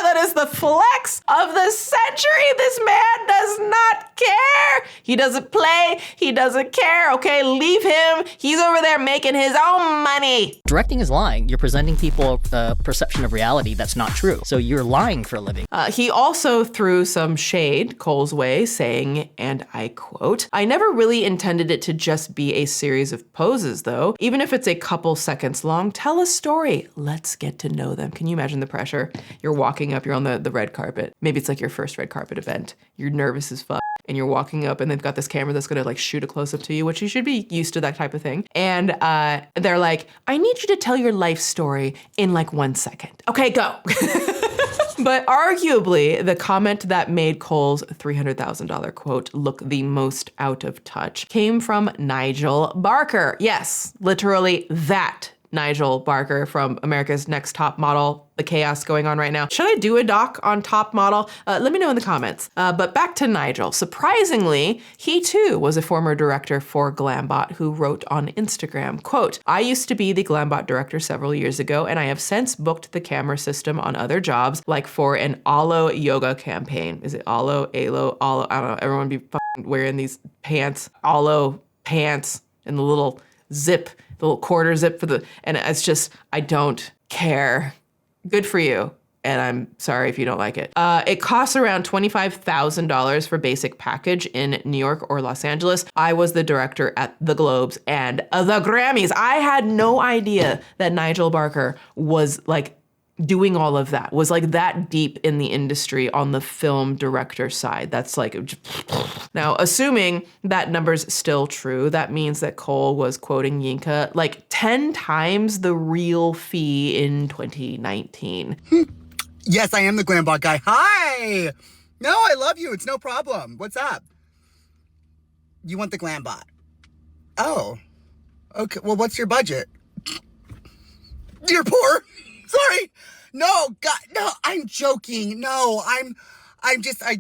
That is the flex of the century. This man does not care. He doesn't play. He doesn't care. Okay, leave him. He's over there making his own money. Directing is lying. You're presenting people a perception of reality that's not true. So you're lying for a living. He also threw some shade Cole's way, saying, and I quote, "I never really intended it to just be a series of poses, though. Even if it's a couple seconds long, tell a story. Let's get to know them." Can you imagine the pressure? You're walking up, you're on the red carpet. Maybe it's like your first red carpet event. You're nervous as fuck, and you're walking up, and they've got this camera that's gonna like shoot a close up to you, which you should be used to that type of thing. And they're like, "I need you to tell your life story in like 1 second. Okay, go." But arguably, the comment that made Cole's $300,000 quote look the most out of touch came from Nigel Barker. Yes, literally that Nigel Barker from America's Next Top Model, the chaos going on right now. Should I do a doc on Top Model? Let me know in the comments. But back to Nigel. Surprisingly, he too was a former director for Glambot who wrote on Instagram, quote, "I used to be the Glambot director several years ago, and I have since booked the camera system on other jobs, like for an Alo yoga campaign." Is it Alo, Alo, Alo? I don't know. Everyone be fucking wearing these pants, Alo pants, and the little zip, the little quarter zip and it's just, I don't care. Good for you. And I'm sorry if you don't like it. It costs around $25,000 for basic package in New York or Los Angeles. I was the director at the Globes and the Grammys. I had no idea that Nigel Barker was like doing all of that, was like that deep in the industry on the film director side. That's like, now assuming that number's still true, that means that Cole was quoting Yinka like 10 times the real fee in 2019. Yes, I am the Glambot guy. Hi! No, I love you. It's no problem. What's up? You want the Glambot? Oh. Okay, well, what's your budget? You're poor. Sorry. No, God, no, I'm joking. No, I just, sorry,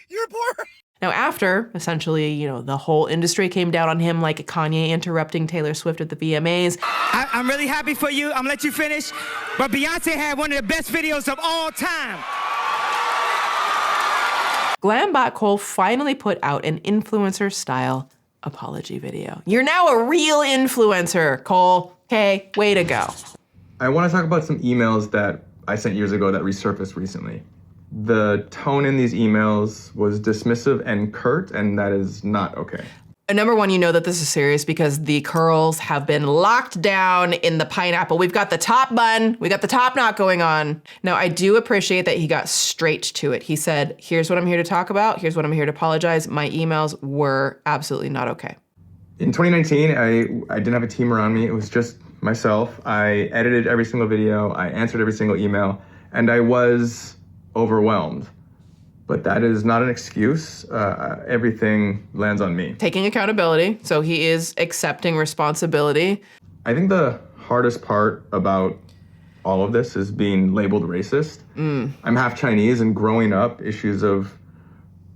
you're poor. Now, after, essentially, the whole industry came down on him like Kanye interrupting Taylor Swift at the VMAs. I'm really happy for you. I'm gonna let you finish. But Beyonce had one of the best videos of all time. Glambot Cole finally put out an influencer-style apology video. You're now a real influencer, Cole. Okay, way to go. I want to talk about some emails that I sent years ago that resurfaced recently. The tone in these emails was dismissive and curt, and that is not okay. Number one, you know that this is serious because the curls have been locked down in the pineapple. We've got the top bun, we got the top knot going on. Now, I do appreciate that he got straight to it. He said, here's what I'm here to talk about. Here's what I'm here to apologize. My emails were absolutely not okay. In 2019, I didn't have a team around me. It was just myself. I edited every single video. I answered every single email. and I was overwhelmed. But that is not an excuse. Everything lands on me. Taking accountability, so he is accepting responsibility. I think the hardest part about all of this is being labeled racist. I'm half Chinese, and growing up, issues of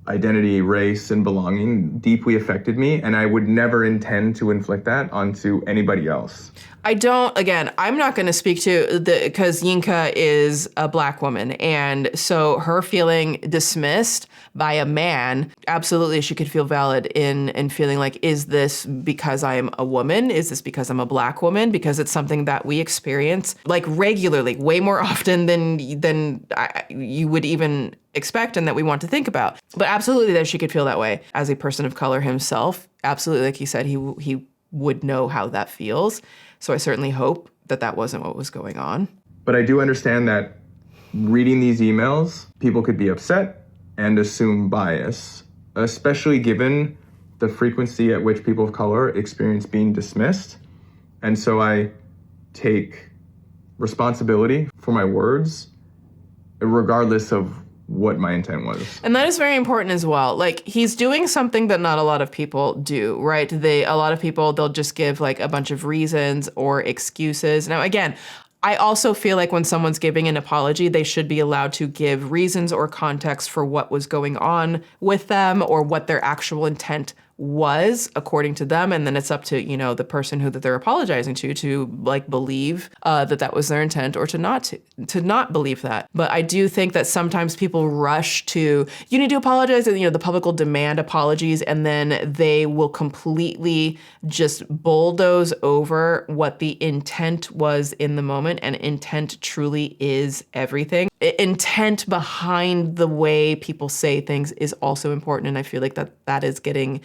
identity, race, and belonging deeply affected me, and I would never intend to inflict that onto anybody else. I'm not going to speak to because Yinka is a Black woman, and so her feeling dismissed by a man, absolutely she could feel valid in feeling like, is this because I am a woman? Is this because I'm a Black woman? Because it's something that we experience like regularly, way more often than you would even expect and that we want to think about. But absolutely that she could feel that way as a person of color himself. Absolutely, like he said, he would know how that feels. So I certainly hope that that wasn't what was going on. But I do understand that reading these emails, people could be upset and assume bias, especially given the frequency at which people of color experience being dismissed. And so I take responsibility for my words, regardless of what my intent was. And that is very important as well. Like, he's doing something that not a lot of people do, right? A lot of people, they'll just give like a bunch of reasons or excuses. Now, again, I also feel like when someone's giving an apology, they should be allowed to give reasons or context for what was going on with them or what their actual intent was according to them, and then it's up to, you know, the person that they're apologizing to like believe that was their intent or to not believe that. But I do think that sometimes people rush to, you need to apologize, and, you know, the public will demand apologies, and then they will completely just bulldoze over what the intent was in the moment, and intent truly is everything. Intent behind the way people say things is also important, and I feel like that is getting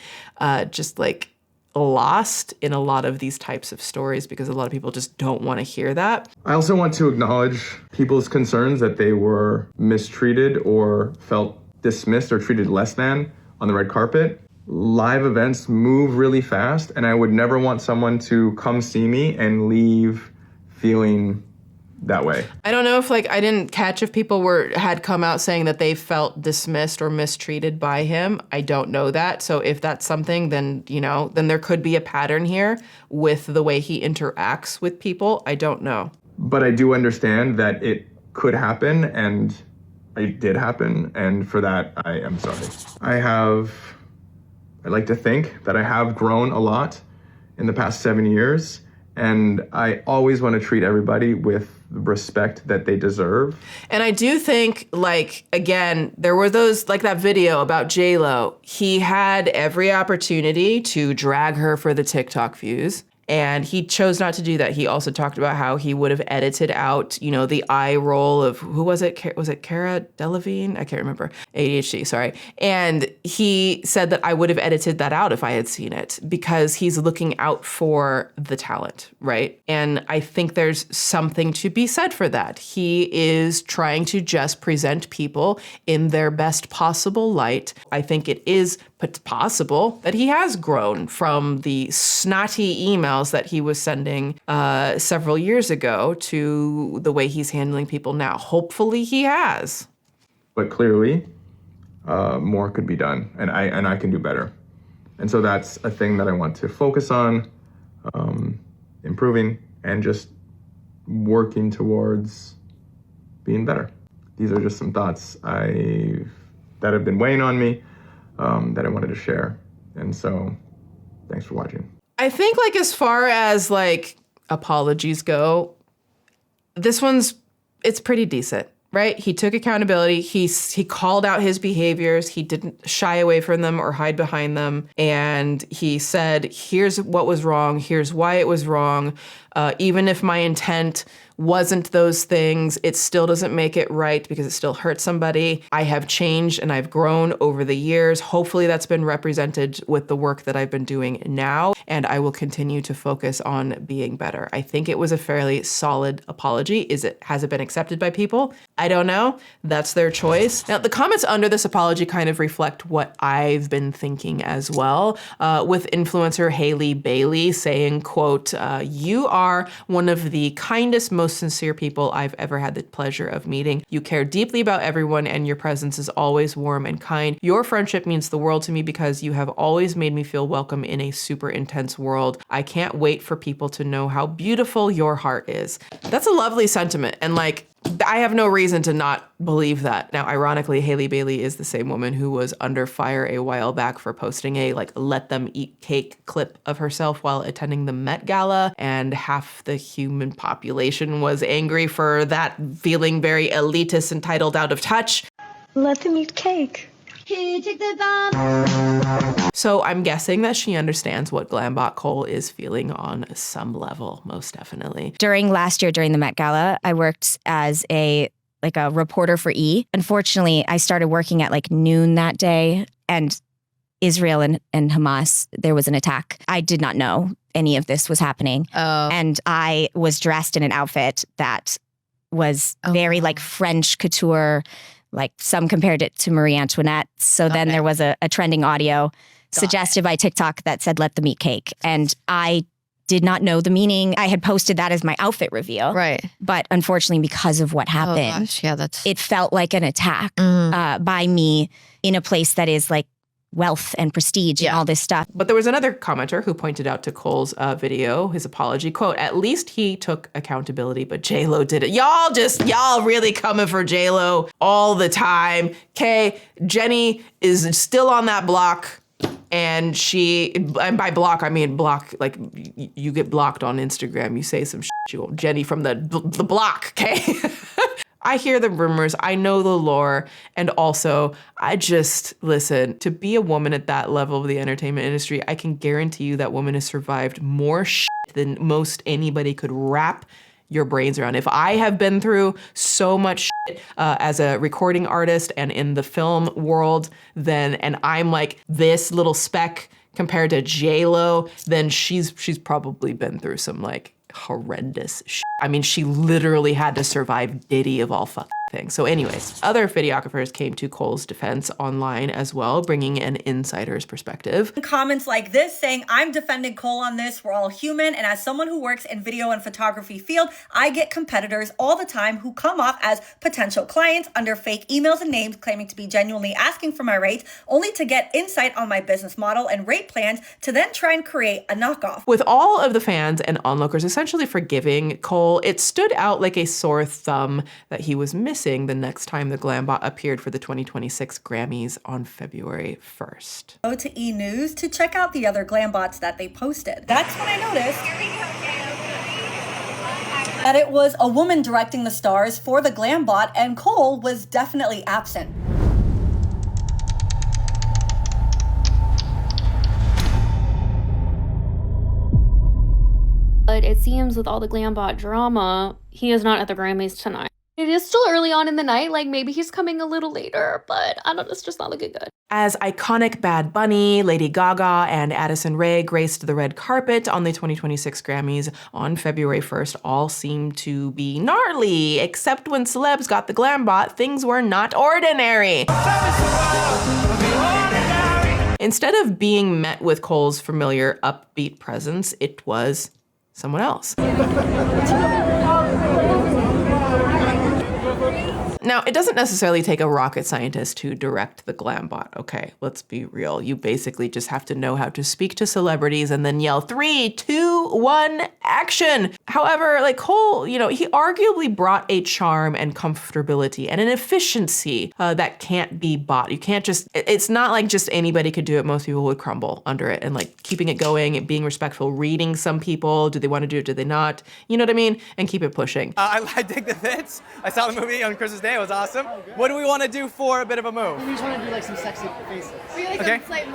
just like lost in a lot of these types of stories because a lot of people just don't want to hear that. I also want to acknowledge people's concerns that they were mistreated or felt dismissed or treated less than on the red carpet. Live events move really fast, and I would never want someone to come see me and leave feeling that way. I don't know if I didn't catch if people had come out saying that they felt dismissed or mistreated by him. I don't know that. So if that's something, then, you know, then there could be a pattern here with the way he interacts with people. I don't know. But I do understand that it could happen, and it did happen, and for that, I am sorry. I like to think that I have grown a lot in the past 7 years, and I always want to treat everybody with the respect that they deserve. And I do think, again, there were those, that video about J-Lo. He had every opportunity to drag her for the TikTok views, and he chose not to do that. He also talked about how he would have edited out, the eye roll of, who was it? Was it Cara Delevingne? I can't remember. ADHD, sorry. And he said that I would have edited that out if I had seen it, because he's looking out for the talent, right? And I think there's something to be said for that. He is trying to just present people in their best possible light. I think it is possible that he has grown from the snotty emails that he was sending several years ago to the way he's handling people now. Hopefully he has. But clearly, more could be done, and I can do better. And so that's a thing that I want to focus on, improving and just working towards being better. These are just some thoughts that have been weighing on me, that I wanted to share. And so thanks for watching. I think as far as apologies go, this it's pretty decent, right? He took accountability. He called out his behaviors. He didn't shy away from them or hide behind them. And he said, here's what was wrong. Here's why it was wrong. Even if my intent wasn't those things, it still doesn't make it right because it still hurts somebody. I have changed and I've grown over the years. Hopefully that's been represented with the work that I've been doing now, and I will continue to focus on being better. I think it was a fairly solid apology. Has it been accepted by people? I don't know. That's their choice. Now, the comments under this apology kind of reflect what I've been thinking as well, with influencer Haley Bailey saying, quote, "You are one of the kindest, most sincere people I've ever had the pleasure of meeting. You care deeply about everyone and your presence is always warm and kind. Your friendship means the world to me because you have always made me feel welcome in a super intense world. I can't wait for people to know how beautiful your heart is. That's a lovely sentiment. And like, I have no reason to not believe that. Now, ironically, Hailey Bailey is the same woman who was under fire a while back for posting a like let them eat cake clip of herself while attending the Met Gala, and half the human population was angry for that, feeling very elitist, entitled, out of touch. Let them eat cake. Here, take the bomb. So I'm guessing that she understands what Glambot Cole is feeling on some level, most definitely. During last year, during the Met Gala, I worked as a reporter for E! Unfortunately, I started working at like noon that day, and Israel and Hamas, there was an attack. I did not know any of this was happening. And I was dressed in an outfit that was very like French couture, like some compared it to Marie Antoinette. So then there was a trending audio suggested by TikTok that said, let them eat cake. And I did not know the meaning. I had posted that as my outfit reveal. Right. But unfortunately, because of what happened, it felt like an attack by me in a place that is like wealth and prestige and all this stuff. But there was another commenter who pointed out to Cole's video, his apology, quote, at least he took accountability, but J-Lo did it. Y'all really coming for J-Lo all the time. Okay, Jenny is still on that block. And by block, I mean block, like you get blocked on Instagram, you say some shit, Jenny from the block, okay? I hear the rumors, I know the lore, and also listen, to be a woman at that level of the entertainment industry, I can guarantee you that woman has survived more shit than most anybody could wrap your brains around. If I have been through so much shit as a recording artist and in the film world, and I'm like this little speck compared to J-Lo, then she's probably been through some like horrendous shit. I mean, she literally had to survive Diddy of all fucking things. So anyways, other videographers came to Cole's defense online as well, bringing an insider's perspective. Comments like this saying, I'm defending Cole on this, we're all human, and as someone who works in video and photography field, I get competitors all the time who come off as potential clients under fake emails and names claiming to be genuinely asking for my rates, only to get insight on my business model and rate plans to then try and create a knockoff. With all of the fans and onlookers essentially forgiving Cole, it stood out like a sore thumb that he was missing the next time the Glambot appeared for the 2026 Grammys on February 1st. Go to E! News to check out the other Glambots that they posted. That's when I noticed that it was a woman directing the stars for the Glambot, and Cole was definitely absent. But it seems with all the Glambot drama, he is not at the Grammys tonight. It is still early on in the night, like maybe he's coming a little later, but I don't know, it's just not looking good. As iconic Bad Bunny, Lady Gaga, and Addison Rae graced the red carpet on the 2026 Grammys on February 1st, all seemed to be gnarly, except when celebs got the Glambot, things were not ordinary. Instead of being met with Cole's familiar upbeat presence, it was someone else. Now, it doesn't necessarily take a rocket scientist to direct the Glambot, okay? Let's be real. You basically just have to know how to speak to celebrities and then yell 3, 2, 1, action. However, like Cole, he arguably brought a charm and comfortability and an efficiency that can't be bought. You can't it's not like just anybody could do it. Most people would crumble under it, and like keeping it going and being respectful, reading some people. Do they want to do it? Do they not? You know what I mean? And keep it pushing. I dig the fits. I saw the movie on Christmas Day. It was awesome. What do we want to do for a bit of a move? We just want to do like some sexy faces. Okay. Like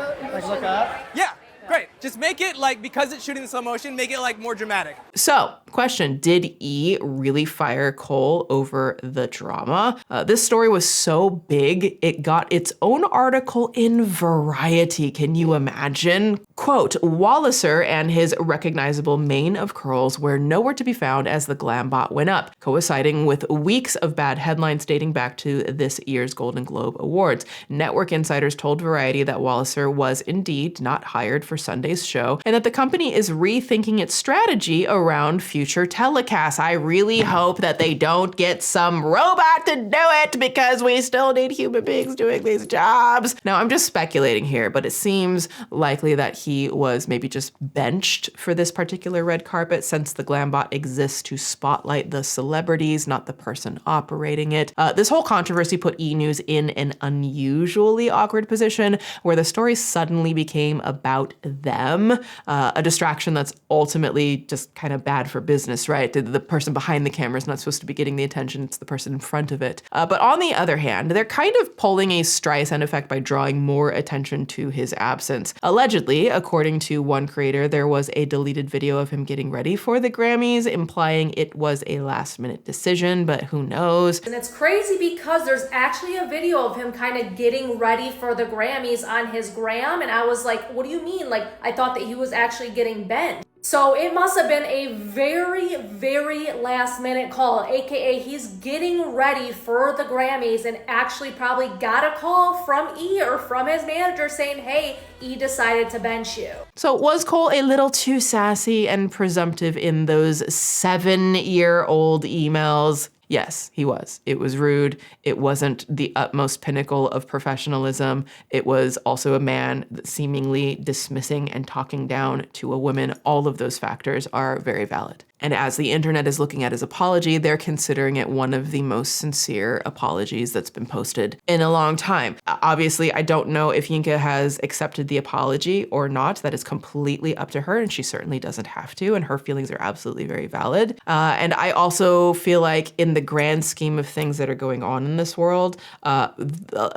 look up. Yeah. Great. Just make it like, because it's shooting in slow motion, make it like more dramatic. So, question, did E! really fire Cole over the drama? This story was so big, it got its own article in Variety. Can you imagine? Quote, Walliser and his recognizable mane of curls were nowhere to be found as the Glambot went up, coinciding with weeks of bad headlines dating back to this year's Golden Globe Awards. Network insiders told Variety that Walliser was indeed not hired for Sunday's show and that the company is rethinking its strategy around future telecasts. I really hope that they don't get some robot to do it because we still need human beings doing these jobs. Now, I'm just speculating here, but it seems likely that he was maybe just benched for this particular red carpet since the Glambot exists to spotlight the celebrities, not the person operating it. This whole controversy put E! News in an unusually awkward position where the story suddenly became about them, a distraction that's ultimately just kind of bad for business, right? The person behind the camera is not supposed to be getting the attention, it's the person in front of it. But on the other hand, they're kind of pulling a Streisand effect by drawing more attention to his absence. Allegedly, according to one creator, there was a deleted video of him getting ready for the Grammys, implying it was a last-minute decision, but who knows? And it's crazy because there's actually a video of him kind of getting ready for the Grammys on his gram, and I was like, what do you mean? Like, I thought that he was actually getting benched. So it must have been a very, very last minute call, aka he's getting ready for the Grammys and actually probably got a call from E! Or from his manager saying, hey, E! decided to bench you. So was Cole a little too sassy and presumptive in those 7-year-old emails? Yes, he was. It was rude. It wasn't the utmost pinnacle of professionalism. It was also a man seemingly dismissing and talking down to a woman. All of those factors are very valid. And as the internet is looking at his apology, they're considering it one of the most sincere apologies that's been posted in a long time. Obviously, I don't know if Yinka has accepted the apology or not. That is completely up to her, and she certainly doesn't have to, and her feelings are absolutely very valid. And I also feel like in the grand scheme of things that are going on in this world,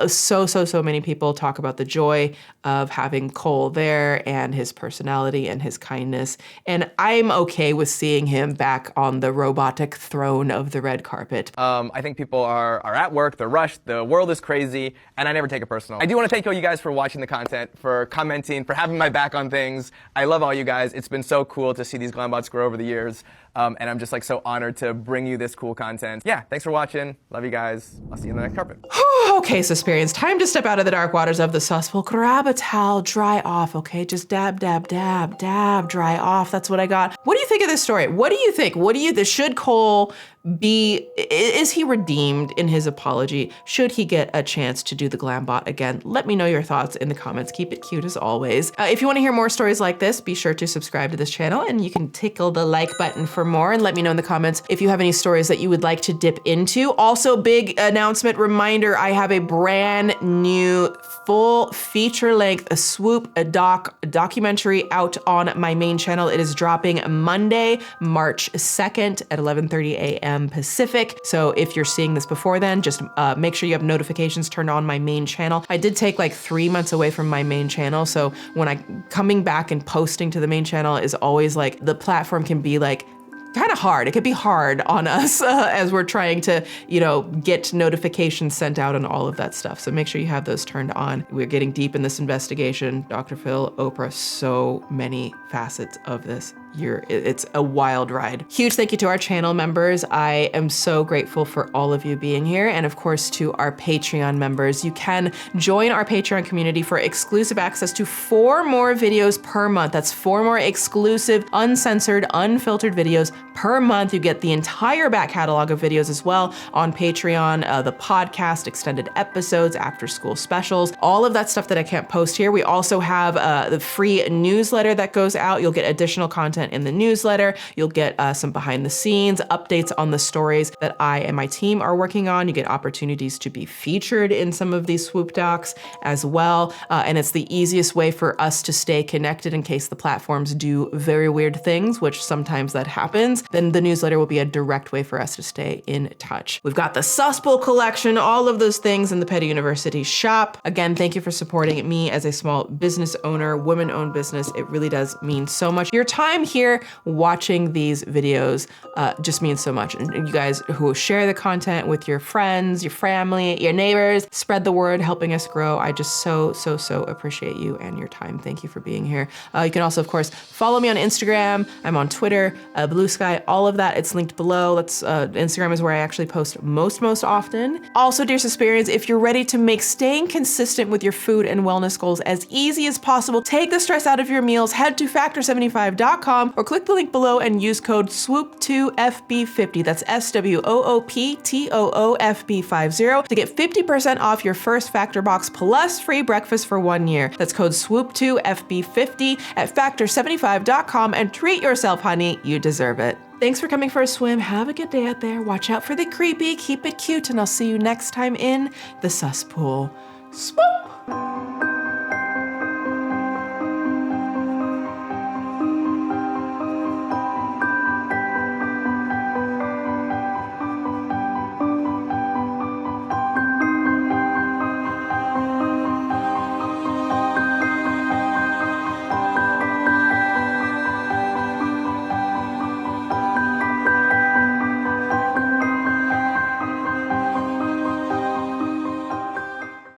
so many people talk about the joy of having Cole there and his personality and his kindness, and I'm okay with seeing him back on the robotic throne of the red carpet. I think people are at work, they're rushed, the world is crazy, and I never take it personal. I do want to thank all you guys for watching the content, for commenting, for having my back on things. I love all you guys. It's been so cool to see these Glambots grow over the years, and I'm just like so honored to bring you this cool content. Yeah, thanks for watching. Love you guys. I'll see you in the next carpet. Okay, Suspirians, time to step out of the dark waters of the Suspool. Grab a towel, dry off, okay? Just dab, dab, dab, dab, dry off. That's what I got. What do you think of this story? What do you think? Should Cole is he redeemed in his apology? Should he get a chance to do the Glambot again? Let me know your thoughts in the comments. Keep it cute as always. If you want to hear more stories like this, be sure to subscribe to this channel, and you can tickle the like button for more, and let me know in the comments if you have any stories that you would like to dip into. Also, big announcement reminder, I have a brand new full feature-length Swoop documentary out on my main channel. It is dropping Monday, March 2nd at 11:30 a.m. Pacific. So if you're seeing this before then, just make sure you have notifications turned on my main channel. I did take like 3 months away from my main channel. So when I'm coming back and posting to the main channel is always like, the platform can be like, kind of hard. It could be hard on us as we're trying to, get notifications sent out and all of that stuff. So make sure you have those turned on. We're getting deep in this investigation. Dr. Phil, Oprah, so many facets of this. It's a wild ride. Huge thank you to our channel members. I am so grateful for all of you being here. And of course, to our Patreon members. You can join our Patreon community for exclusive access to 4 more videos per month. That's 4 more exclusive, uncensored, unfiltered videos per month. You get the entire back catalog of videos as well on Patreon, the podcast, extended episodes, after school specials, all of that stuff that I can't post here. We also have the free newsletter that goes out. You'll get additional content in the newsletter. You'll get some behind the scenes updates on the stories that I and my team are working on. You get opportunities to be featured in some of these Swoop docs as well. And it's the easiest way for us to stay connected in case the platforms do very weird things, which sometimes that happens. Then the newsletter will be a direct way for us to stay in touch. We've got the Suspool collection, all of those things in the Petty University shop. Again, thank you for supporting me as a small business owner, women-owned business. It really does mean so much. Your time here watching these videos just means so much. And you guys who share the content with your friends, your family, your neighbors, spread the word, helping us grow. I just so appreciate you and your time. Thank you for being here. You can also, of course, follow me on Instagram. I'm on Twitter, Bluesky, all of that. It's linked below. That's Instagram is where I actually post most often. Also, dear Suspirians, if you're ready to make staying consistent with your food and wellness goals as easy as possible, take the stress out of your meals, head to factor75.com or click the link below and use code SWOOP2FB50. That's SWOOPTOOFB50 to get 50% off your first Factor box plus free breakfast for 1 year. That's code SWOOP2FB50 at factor75.com and treat yourself, honey. You deserve it. Thanks for coming for a swim. Have a good day out there. Watch out for the creepy, keep it cute, and I'll see you next time in the Suspool. Swoop!